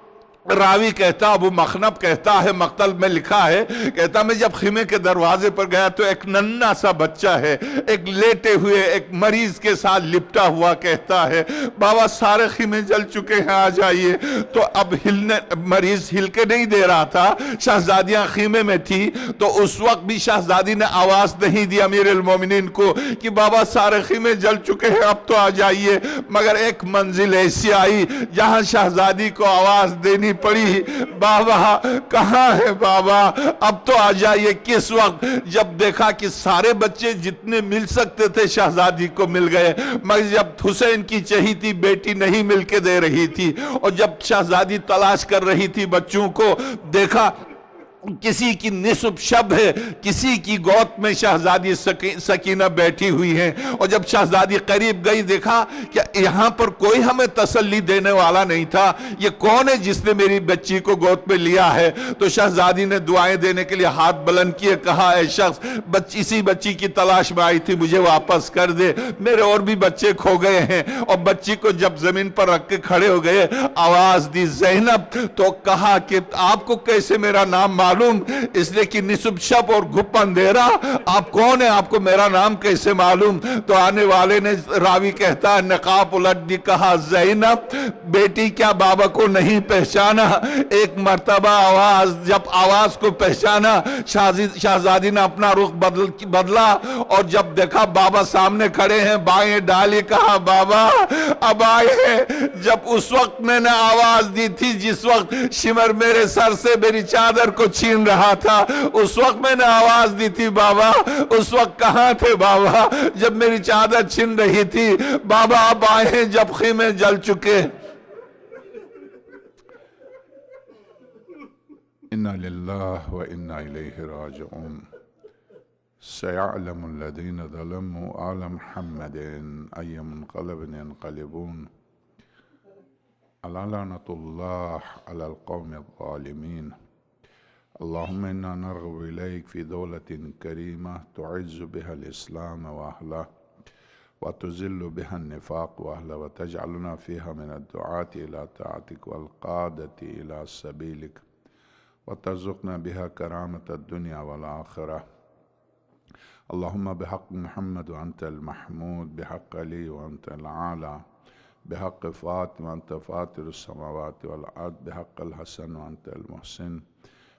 راوی کہتا، ابو مخنب کہتا ہے، مقتل میں لکھا ہے، کہتا میں جب خیمے کے دروازے پر گیا تو ایک ننھا سا بچہ ہے، ایک لیٹے ہوئے ایک مریض کے ساتھ لپٹا ہوا، کہتا ہے بابا سارے خیمے جل چکے ہیں، آ جائیے۔ تو اب مریض ہل کے نہیں دے رہا تھا، شہزادیاں خیمے میں تھی، تو اس وقت بھی شہزادی نے آواز نہیں دی امیر المومنین کو کہ بابا سارے خیمے جل چکے ہیں، اب تو آ جائیے۔ مگر ایک منزل ایسی آئی جہاں شہزادی کو آواز دینی پڑی، بابا کہاں ہے بابا، اب تو آ جائیے۔ کس وقت؟ جب دیکھا کہ سارے بچے جتنے مل سکتے تھے شہزادی کو مل گئے، مگر جب حسین کی چہیتی بیٹی نہیں مل کے دے رہی تھی، اور جب شہزادی تلاش کر رہی تھی بچوں کو، دیکھا کسی کی نصف شب ہے، کسی کی گود میں شہزادی سکینہ بیٹھی ہوئی ہے، اور جب شہزادی قریب گئی دیکھا کہ یہاں پر کوئی ہمیں تسلی دینے والا نہیں تھا، یہ کون ہے جس نے میری بچی کو گود پہ لیا ہے؟ تو شہزادی نے دعائیں دینے کے لیے ہاتھ بلند کیے، کہا اے شخص اسی بچی کی تلاش میں آئی تھی، مجھے واپس کر دے، میرے اور بھی بچے کھو گئے ہیں۔ اور بچی کو جب زمین پر رکھ کے کھڑے ہو گئے، آواز دی زینب، تو کہا کہ آپ کو کیسے میرا نام معلوم؟ اس لیے کہ نصف شب اور گھپ اندھیرا، آپ کون ہیں، آپ کو میرا نام کیسے معلوم؟ تو آنے والے نے، راوی کہتا ہے، نقاب الٹ دی، کہا زینب بیٹی کیا بابا کو نہیں پہچانا؟ ایک مرتبہ جب آواز کو پہچانا، شہزادی نے اپنا رخ بدلا، اور جب دیکھا بابا سامنے کھڑے ہیں، بائیں ڈالی، کہا بابا اب آئے ہیں۔ جب اس وقت میں نے آواز دی تھی جس وقت شمر میرے سر سے میری چادر کو چھین رہا تھا، اس وقت میں نے آواز دی تھی بابا، اس وقت کہاں تھے بابا جب میری چادر چھن رہی تھی؟ بابا اب آئے ہیں جب خیمے جل چکے۔ انا للہ و انا الیہ راجعون۔ سيعلم الذين ظلموا آل محمد أي منقلب ينقلبون، ألا لعنة الله على القوم الظالمين۔ اللهم إنا نرغب إليك في دولة كريمة تعز بها الإسلام وأهله وتذل بها النفاق وأهله، وتجعلنا فيها من الدعاة إلى طاعتك والقادة إلى سبيلك، وترزقنا بها كرامة الدنيا والآخرة۔ اللهم بحق محمد وأنت المحمود، بحق علي وأنت العالى، بحق فاطمة وأنت فاطر السماوات والأرض، بحق الحسن وأنت المحسن،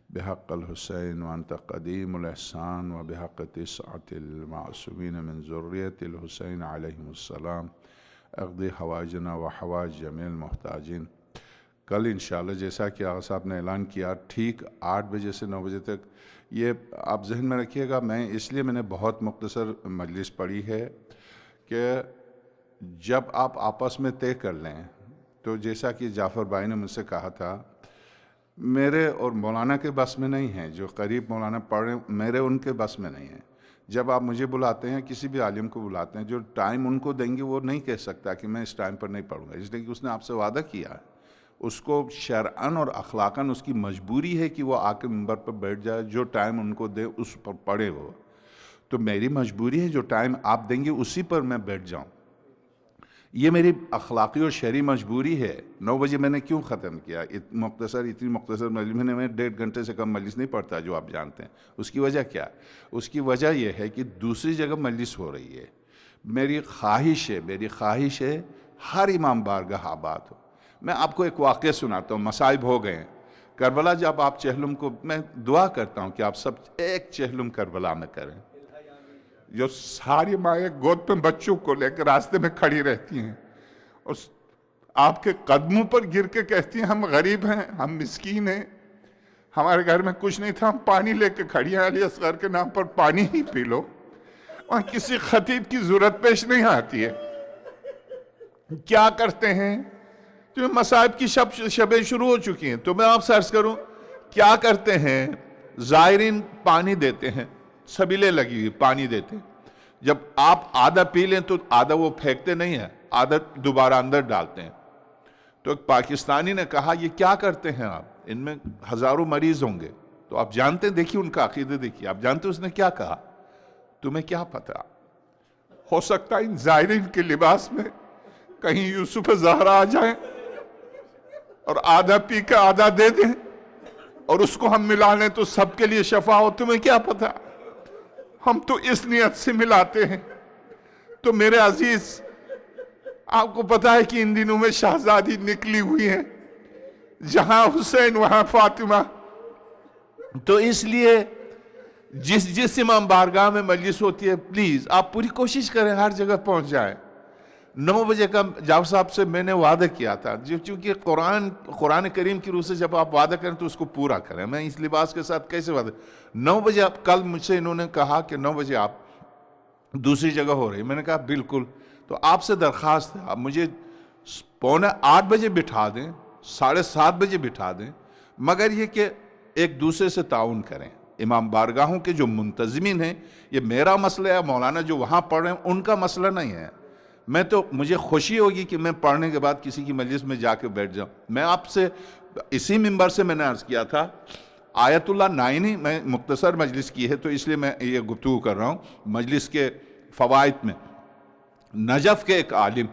بحق الحسين وأنت قديم الإحسان، وبحق 9 المعصومين من ذرية الحسين عليهم السلام، اقضي حوائجنا وحوائج جميع المحتاجين کل انشاءاللہ جیسا کہ آغا صاحب نے اعلان کیا ٹھیک 8 بجے سے 9 بجے تک، یہ آپ ذہن میں رکھیے گا، میں نے بہت مختصر مجلس پڑھی ہے کہ جب آپ آپس میں طے کر لیں تو جیسا کہ جعفر بھائی نے مجھ سے کہا تھا، میرے اور مولانا کے بس میں نہیں ہیں، جو قریب مولانا پڑھ رہے ہیں میرے ان کے بس میں نہیں ہیں۔ جب آپ مجھے بلاتے ہیں، کسی بھی عالم کو بلاتے ہیں، جو ٹائم ان کو دیں گے وہ نہیں کہہ سکتا کہ میں اس ٹائم پر نہیں پڑھوں گا، اس لیے کہ اس نے آپ سے وعدہ کیا ہے، اس کو شرعاً اور اخلاقاً اس کی مجبوری ہے کہ وہ آ کے منبر پر بیٹھ جائے، جو ٹائم ان کو دے اس پر پڑھے وہ۔ تو میری مجبوری ہے جو ٹائم آپ دیں گے اسی پر میں بیٹھ جاؤں، یہ میری اخلاقی اور شرعی مجبوری ہے۔ 9 بجے میں نے کیوں ختم کیا؟ اتنی مختصر مجلس میں 1.5 گھنٹے سے کم مجلس نہیں پڑھتا، جو آپ جانتے ہیں۔ اس کی وجہ کیا؟ اس کی وجہ یہ ہے کہ دوسری جگہ مجلس ہو رہی ہے۔ میری خواہش ہے ہر امام بارگاہ آباد ہو۔ میں آپ کو ایک واقعہ سناتا ہوں، مصائب ہو گئے ہیں کربلا۔ جب آپ چہلم کو، میں دعا کرتا ہوں کہ آپ سب ایک چہلم کربلا میں کریں، جو ساری مائیں گود پہ بچوں کو لے کر راستے میں کھڑی رہتی ہیں اور آپ کے قدموں پر گر کے کہتی ہیں ہم غریب ہیں، ہم مسکین ہیں، ہمارے گھر میں کچھ نہیں تھا، ہم پانی لے کے کھڑی ہیں، علی اصغر کے نام پر پانی ہی پی لو۔ وہاں کسی خطیب کی ضرورت پیش نہیں آتی ہے۔ کیا کرتے ہیں؟ جو مصائب کی شبیں شروع ہو چکی ہیں، تو میں آپ سے عرض کروں کیا کرتے ہیں؟ زائرین پانی دیتے ہیں، سبیلے لگی ہوئی پانی دیتے ہیں، جب آپ آدھا پی لیں تو آدھا وہ پھینکتے نہیں ہیں، آدھا دوبارہ اندر ڈالتے ہیں۔ تو ایک پاکستانی نے کہا یہ کیا کرتے ہیں آپ؟ ان میں ہزاروں مریض ہوں گے، تو آپ جانتے ہیں، دیکھیے ان کا عقیدہ دیکھیے، آپ جانتے ہیں اس نے کیا کہا؟ تمہیں کیا پتا؟ ہو سکتا ہے ان زائرین کے لباس میں کہیں یوسف زہرا آ جائیں اور آدھا پی کے آدھا دے دیں اور اس کو ہم ملا لیں تو سب کے لیے شفا ہو، تمہیں کیا پتا؟ ہم تو اس نیت سے ملاتے ہیں۔ تو میرے عزیز، آپ کو پتا ہے کہ ان دنوں میں شہزادی نکلی ہوئی ہیں، جہاں حسین وہاں فاطمہ۔ تو اس لیے جس امام بارگاہ میں مجلس ہوتی ہے، پلیز آپ پوری کوشش کریں ہر جگہ پہنچ جائیں۔ 9 بجے کا جعفر صاحب سے میں نے وعدہ کیا تھا، چونکہ قرآن کریم کی روح سے جب آپ وعدہ کریں تو اس کو پورا کریں۔ میں اس لباس کے ساتھ کیسے وعدہ؟ 9 بجے کل مجھ سے انہوں نے کہا کہ 9 بجے آپ دوسری جگہ ہو رہی، میں نے کہا بالکل۔ تو آپ سے درخواست ہے، آپ مجھے 7:45 بجے بٹھا دیں، 7:30 بجے بٹھا دیں، مگر یہ کہ ایک دوسرے سے تعاون کریں۔ امام بارگاہوں کے جو منتظمین ہیں، یہ میرا مسئلہ ہے، مولانا جو وہاں پڑھ رہے ہیں ان کا مسئلہ نہیں ہے۔ مجھے خوشی ہوگی کہ میں پڑھنے کے بعد کسی کی مجلس میں جا کے بیٹھ جاؤں۔ میں آپ سے اسی منبر سے میں نے عرض کیا تھا، آیت اللہ نائنی، میں مختصر مجلس کی ہے تو اس لیے میں یہ گفتگو کر رہا ہوں، مجلس کے فوائد میں۔ نجف کے ایک عالم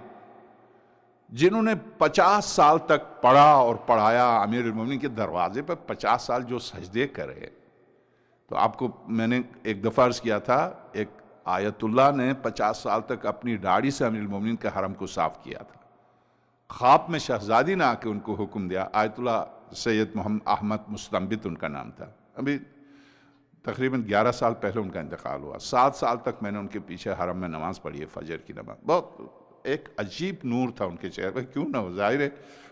جنہوں نے 50 سال تک پڑھا اور پڑھایا، امیر المومنین کے دروازے پر 50 سال جو سجدے کرے، تو آپ کو میں نے ایک دفعہ عرض کیا تھا، ایک آیت اللہ نے 50 سال تک اپنی داڑھی سے امیر المومنین کے حرم کو صاف کیا تھا۔ خواب میں شہزادی نے آ کے ان کو حکم دیا، آیت اللہ سید محمد احمد مستنبت ان کا نام تھا، ابھی تقریباً 11 سال پہلے ان کا انتقال ہوا۔ 7 سال تک میں نے ان کے پیچھے حرم میں نماز پڑھی ہے، فجر کی نماز۔ بہت ایک عجیب نور تھا ان کے چہرے پہ، کیوں نہ ہو، ظاہر ہے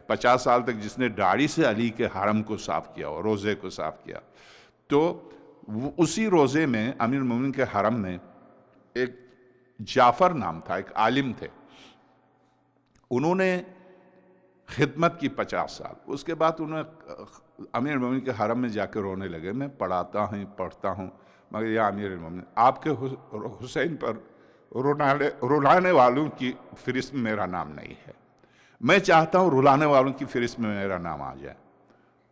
50 سال تک جس نے داڑھی سے علی کے حرم کو صاف کیا اور روزے کو صاف کیا۔ تو اسی روزے میں امیر المومنین کے حرم میں ایک جعفر نام تھا، ایک عالم تھے، انہوں نے خدمت کی 50 سال۔ اس کے بعد انہوں نے امیر المومنین کے حرم میں جا کے رونے لگے، میں پڑھتا ہوں مگر یا امیر المومنین، آپ کے حسین پر رلانے والوں کی فہرست میں میرا نام نہیں ہے، میں چاہتا ہوں رلانے والوں کی فہرست میں میرا نام آ جائے۔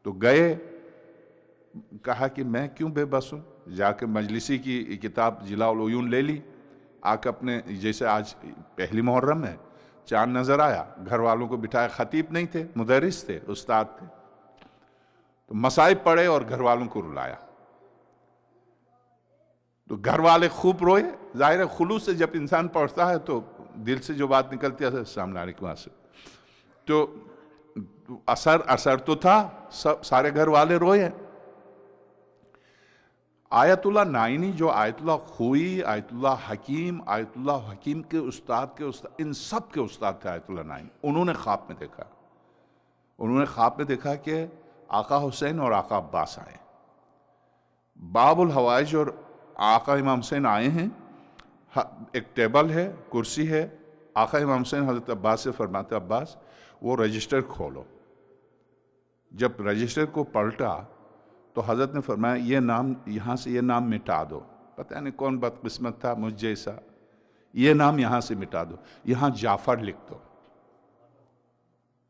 تو گئے، کہا کہ میں کیوں بے بس ہوں، جا کے مجلسی کی کتاب جلاء العیون لے لی، آ کے اپنے، جیسے آج پہلی محرم ہے، چاند نظر آیا، گھر والوں کو بٹھایا، خطیب نہیں تھے، مدرس تھے، استاد تھے، تو مصائب پڑھے اور گھر والوں کو رلایا۔ تو گھر والے خوب روئے، ظاہر ہے خلوص سے جب انسان پڑھتا ہے تو دل سے جو بات نکلتی ہے، السلام علیکم سے، تو اثر تو تھا، سارے گھر والے روئے۔ آیت اللہ نائنی جو آیت اللہ خوئی، آیت اللہ حکیم کے استاد ان سب کے استاد تھے آیت اللہ نائنی، انہوں نے خواب میں دیکھا، انہوں نے خواب میں دیکھا کہ آقا حسین اور آقا عباس آئے، باب الحوائج اور آقا امام حسین آئے ہیں، ایک ٹیبل ہے، کرسی ہے، آقا امام حسین حضرت عباس سے فرماتے عباس وہ رجسٹر کھولو۔ جب رجسٹر کو پلٹا تو حضرت نے فرمایا یہ نام یہاں سے یہ نام مٹا دو، پتہ نہیں کون بدقسمت تھا مجھ جیسا، یہ نام یہاں سے مٹا دو، یہاں جعفر لکھ دو،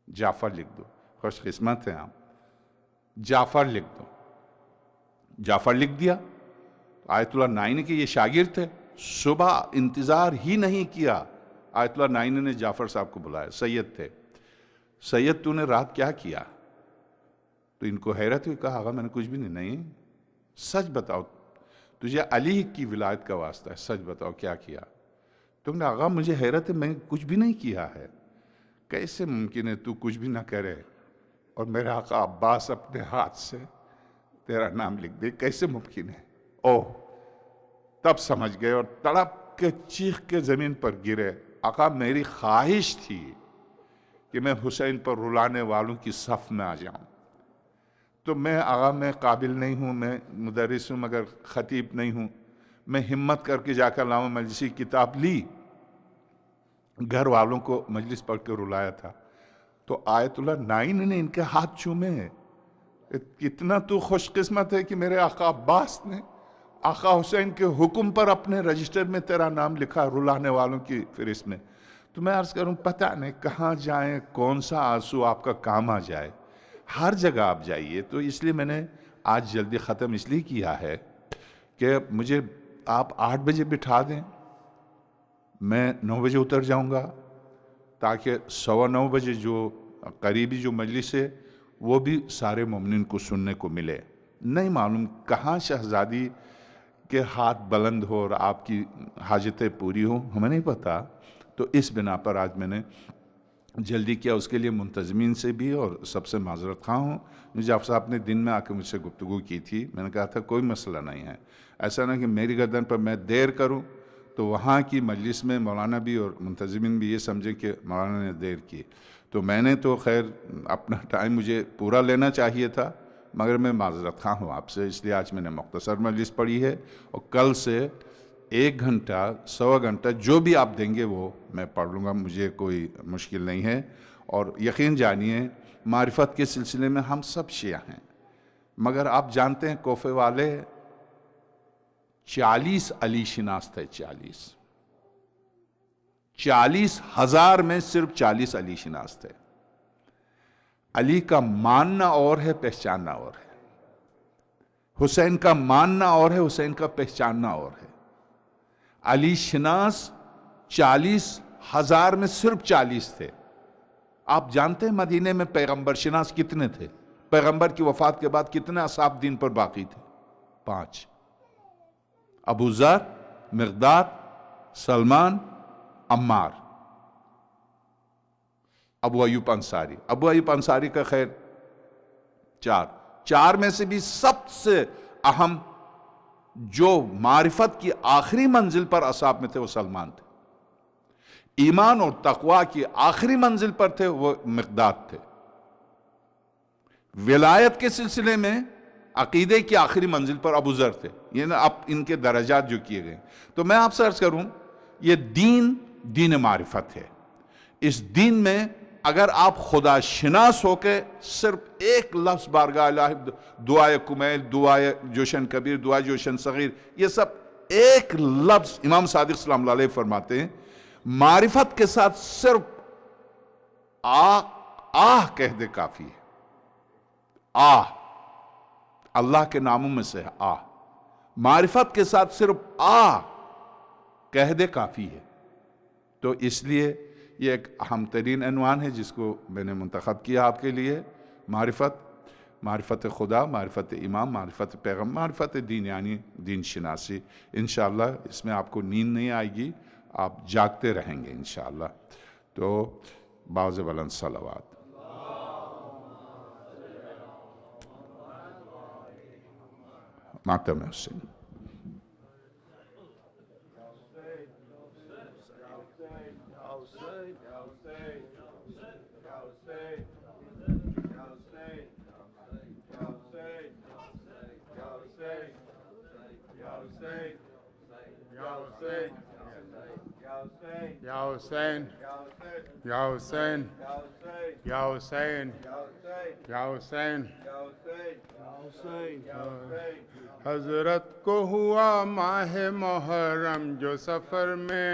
جعفر لکھ دو، خوش قسمت ہیں آپ، جعفر لکھ دو۔ جعفر لکھ دیا۔ آیت اللہ نائن کے یہ شاگرد تھے، صبح انتظار ہی نہیں کیا، آیت اللہ نائن نے جعفر صاحب کو بلایا، سید تھے، سید تو نے رات کیا کیا؟ تو ان کو حیرت ہوئی، کہا آقا میں نے کچھ بھی نہیں، سچ بتاؤ، تجھے علی کی ولایت کا واسطہ ہے، سچ بتاؤ کیا کیا؟ تم نے آقا مجھے حیرت ہے میں کچھ بھی نہیں کیا ہے۔ کیسے ممکن ہے تو کچھ بھی نہ کرے اور میرے آقا عباس اپنے ہاتھ سے تیرا نام لکھ دے، کیسے ممکن ہے؟ اوہ تب سمجھ گئے اور تڑپ کے چیخ کے زمین پر گرے، آقا میری خواہش تھی کہ میں حسین پر رلانے والوں کی صف میں آ جاؤں، تو میں آقا میں قابل نہیں ہوں، میں مدرس ہوں مگر خطیب نہیں ہوں، میں ہمت کر کے جا کر علامہ مجلسی کتاب لی، گھر والوں کو مجلس پڑھ کے رلایا تھا، تو آیت اللہ نائن نے ان کے ہاتھ چومے، کتنا تو خوش قسمت ہے کہ میرے آقا عباس نے آقا حسین کے حکم پر اپنے رجسٹر میں تیرا نام لکھا رلانے والوں کی فہرست میں۔ تو میں عرض کروں پتہ نہیں کہاں جائیں، کون سا آنسو آپ کا کام آ جائے، ہر جگہ آپ جائیے۔ تو اس لیے میں نے آج جلدی ختم اس لیے کیا ہے کہ مجھے آپ 8 بجے بٹھا دیں، میں 9 بجے اتر جاؤں گا، تاکہ 9:15 بجے جو قریبی جو مجلس ہے وہ بھی سارے مومنین کو سننے کو ملے۔ نہیں معلوم کہاں شہزادی کے ہاتھ بلند ہو اور آپ کی حاجتیں پوری ہوں، ہمیں نہیں پتا، تو اس بنا پر آج میں نے جلدی کیا، اس کے لیے منتظمین سے بھی اور سب سے معذرت خواہ ہوں۔ جعفر صاحب نے دن میں آ کے مجھ سے گفتگو کی تھی، میں نے کہا تھا کوئی مسئلہ نہیں ہے، ایسا نہ کہ میری گردن پر میں دیر کروں تو وہاں کی مجلس میں مولانا بھی اور منتظمین بھی یہ سمجھیں کہ مولانا نے دیر کی، تو میں نے تو خیر اپنا ٹائم مجھے پورا لینا چاہیے تھا، مگر میں معذرت خواہ ہوں آپ سے، اس لیے آج میں نے مختصر مجلس پڑھی ہے، اور کل سے 1 گھنٹہ 1.25 گھنٹہ جو بھی آپ دیں گے وہ میں پڑھ لوں گا، مجھے کوئی مشکل نہیں ہے۔ اور یقین جانیے معرفت کے سلسلے میں ہم سب شیعہ ہیں، مگر آپ جانتے ہیں کوفے والے 40 علی شناس تھے، 40,000 میں صرف 40 علی شناس تھے۔ علی کا ماننا اور ہے، پہچاننا اور ہے، حسین کا ماننا اور ہے، حسین کا پہچاننا اور ہے۔ علی شناس 40,000 میں صرف 40 تھے۔ آپ جانتے ہیں مدینے میں پیغمبر شناس کتنے تھے؟ پیغمبر کی وفات کے بعد کتنے اصحاب دین پر باقی تھے؟ 5، ابو ذر، مقداد، سلمان، عمار، ابو ایوب انصاری۔ ابو ایوب انصاری کا خیر 4 میں سے بھی سب سے اہم جو معرفت کی آخری منزل پر اصحاب میں تھے وہ سلمان تھے، ایمان اور تقوی کی آخری منزل پر تھے وہ مقداد تھے، ولایت کے سلسلے میں عقیدے کی آخری منزل پر ابو ذر تھے۔ یہ نا اب ان کے درجات جو کیے گئے، تو میں آپ سے عرض کروں یہ دین معرفت ہے۔ اس دین میں اگر آپ خدا شناس ہو کے صرف ایک لفظ بارگاہ الہ، دعائے کمیل، دعائے جوشن کبیر، دعائے جوشن صغیر، یہ سب ایک لفظ امام صادق صلی اللہ علیہ فرماتے ہیں معرفت کے ساتھ صرف آہ کہہ دے کافی ہے۔ آہ اللہ کے ناموں میں سے ہے آہ، معرفت کے ساتھ صرف آہ کہہ دے کافی ہے۔ تو اس لیے یہ ایک اہم ترین عنوان ہے جس کو میں نے منتخب کیا آپ کے لیے، معرفت خدا، معرفت امام، معرفت پیغمبر، معرفت دین، یعنی دین شناسی۔ انشاءاللہ اس میں آپ کو نیند نہیں آئے گی، آپ جاگتے رہیں گے انشاءاللہ۔ تو باوز بلند صلوات۔ ماتم حسین۔ Hussein. Ya Hussein, Ya Hussein, Ya Hussein, Ya Hussein. حضرت کو ہوا ماہ محرم جو سفر میں،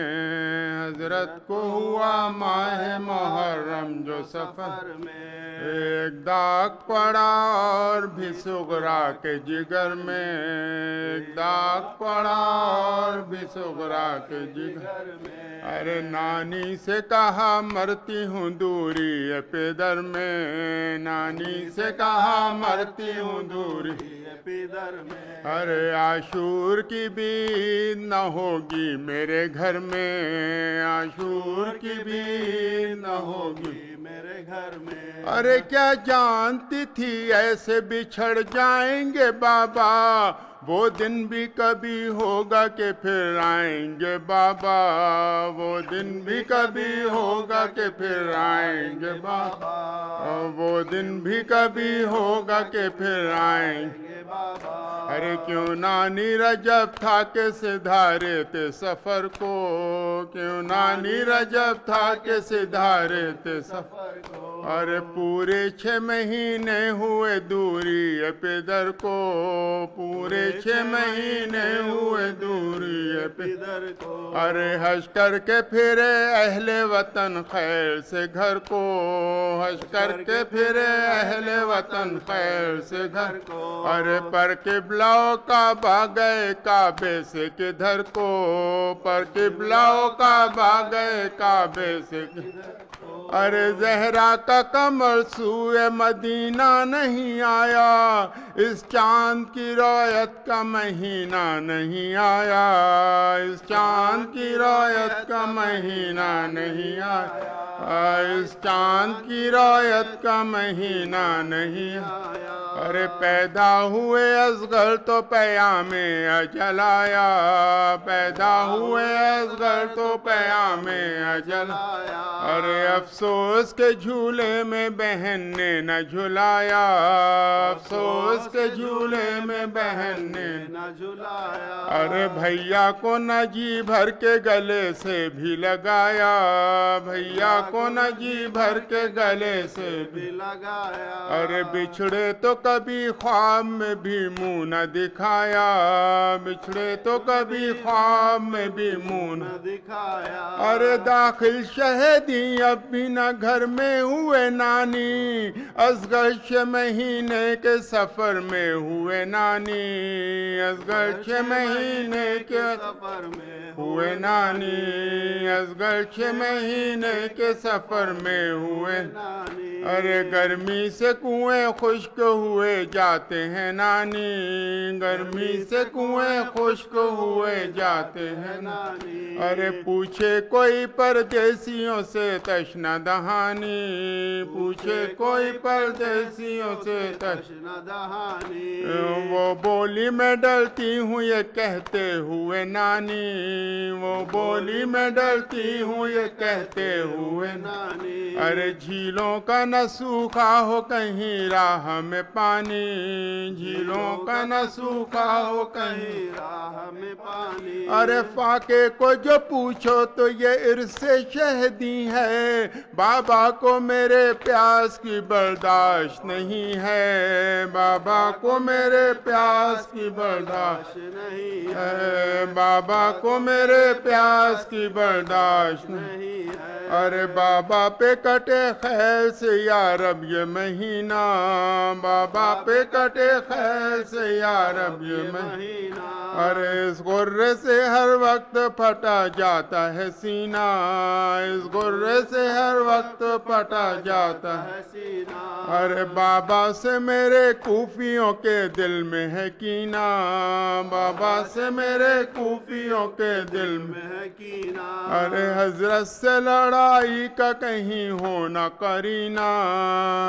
حضرت کو ہوا ماہ محرم جو سفر میں، ایک داغ پڑا اور بھی صغرا کے جگر میں، ایک داغ پڑا اور بھی صغرا کے جگر میں، ارے نانی سے کہا مرتی ہوں دوری ہے پدر میں، نانی سے کہا مرتی ہوں دوری ہے پدر میں، ارے عاشور کی بید نہ ہوگی میرے گھر میں، عاشور کی بید نہ ہوگی میرے گھر میں، ارے کیا جانتی تھی ایسے بچھڑ جائیں گے بابا، وہ دن بھی کبھی ہوگا کہ پھر آئیں گے بابا، وہ دن بھی کبھی ہوگا کہ پھر آئیں گے بابا، وہ دن بھی کبھی ہوگا کہ پھر آئیں گے بابا، ارے کیوں نانی رجب تھا کہ سدھارے تھے سفر کو، کیوں نانی رجب تھا کہ سدھارے تھے سفر کو، ارے پورے 6 مہینے ہوئے دوری ہے پدر کو، پورے 6 مہینے ہوئے دوری ہے پدر کو، ارے حج کر کے پھرے اہل وطن خیر سے گھر کو، حج کر کے پھرے اہل وطن خیر سے گھر کو، ارے پر قبلہ و کعبہ گئے کعبے سے کدھر کو، پر قبلہ و کعبہ گئے کعبے سے کدھر کو، ارے زہرا کا قمر سوئے مدینہ نہیں آیا، اس چاند کی رویت کا مہینہ نہیں آیا، اس چاند کی رویت کا مہینہ نہیں آیا، اس چاند کی رویت کا مہینہ نہیں آیا، ارے پیدا ہوئے اصغر تو پیام اجل آیا، پیدا ہوئے اصغر تو پیام اجل آیا، ارے افسوس کے جھولے میں بہن نے نہ جھلایا، افسوس کے جھولے میں بہن نے نہ جھلایا، ارے بھیا کو نہ جی بھر کے گلے سے بھی لگایا، بھیا کو نہ جی بھر کے گلے سے بھی لگایا، ارے بچھڑے تو کبھی خواب میں بھی منہ نہ دکھایا، بچھڑے تو کبھی خواب میں بھی منہ نہ دکھایا، ارے داخل شہیدی اب بھی نہ گھر میں ہوئے نانی، اصغر 6 مہینے کے سفر میں ہوئے نانی، اصغر 6 مہینے کے سفر میں ہوئے نانی، اصغر 6 مہینے کے سفر میں ہوئے نانی، ارے گرمی سے کنویں خشک ہوئے جاتے ہیں نانی، گرمی سے کنویں خشک ہوئے جاتے ہیں نانی، ارے پوچھے کوئی پردیسیوں سے تشنہ دہانی، پوچھے کوئی پردیسیوں سے تشنہ دہانی، وہ بولی میں ڈرتی ہوں یہ کہتے ہوئے نانی، وہ بولی میں ڈرتی ہوں یہ کہتے ہوئے نانی، ارے جھیلوں کا نہ سوکھا ہو کہیں راہ میں پانی، جھیلوں کا نہ سوکھا ہو کہیں راہ میں پانی، ارے فاقے کو جو پوچھو تو یہ عرص شہدی ہے، بابا کو میرے پیاس کی برداشت نہیں ہے، بابا کو میرے پیاس کی برداشت نہیں ہے، بابا کو میرے پیاس کی برداشت نہیں ہے، ارے بابا پہ کٹے خیر سے یا رب یہ مہینہ، بابا پہ کٹے خیر سے یا رب یہ مہینہ، ارے اس غرے سے ہر وقت پھٹا جاتا ہے سینہ، اس غرے سے ہر وقت پھٹا جاتا ہے سینہ، ارے بابا سے میرے کوفیوں کے دل میں ہے کینہ، بابا سے میرے کوفیوں کے دل میں ہے کینہ، ارے حضرت سے لڑائی کا کہیں ہو نہ کرینہ،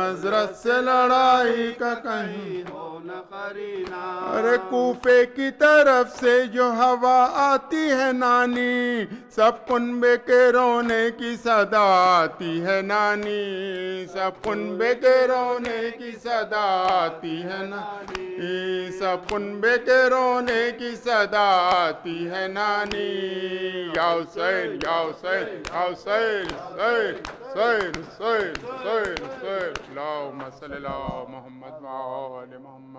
حضرت سے لڑائی کا کہیں ہو ارے کوفے کی طرف سے جو ہوا آتی ہے نانی، سب کنبے کے رونے کی صدا آتی ہے نانی، سب کنبے کے رونے کی صدا آتی ہے نانی، سب کنبے کے رونے کی صدا آتی ہے نانی۔ یا حسین یا حسین یا حسین، حسین حسین حسین حسین حسین، اللہم صلی علی محمد وآل محمد۔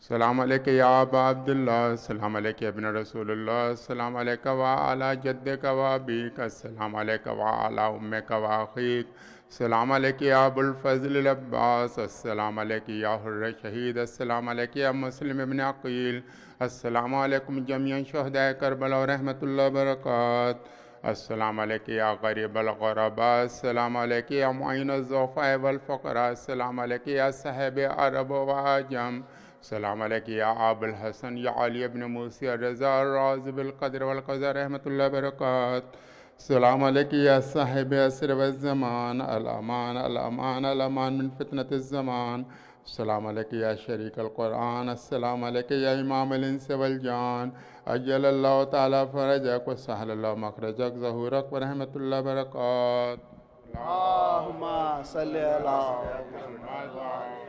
السلام علیکہ یا ابا عبداللہ، السلام علیکہ ابن رسول اللہ، السلام علیکہ وعلی جدک وابیک، السلام علیکہ وعلی امک واخیک، السلام علیکہ یا ابو الفضل العباس، السلام علیکہ یا حر شہید، السلام علیکہ یا مسلم ابن عقیل، السلام علیکم جمیعا شہداء کربلا ورحمۃ اللہ وبرکاتہ، السلام علیکہ یا غریب الغرباء، السلام علیکہ یا معین الضعفاء والفقراء، السلام علیکہ یا صاحب عرب و عجم، السلام علیکہ یا ابو الحسن یا علی ابن موسی الرضا الراض بالقدر والقضاء رحمۃ اللہ وبرکاتہ، السلام علیکہ یا صاحب عصر والزمان، الامان الامان الامان من فتنة الزمان، السلام علیکہ یا شریک القرآن، السلام علیکہ یا امام الانس والجان، اجل اللہ تعالی فرجک وسہل اللہ مخرجک ظہورک ورحمۃ اللہ وبرکاتہ۔ اللہم صلی اللہ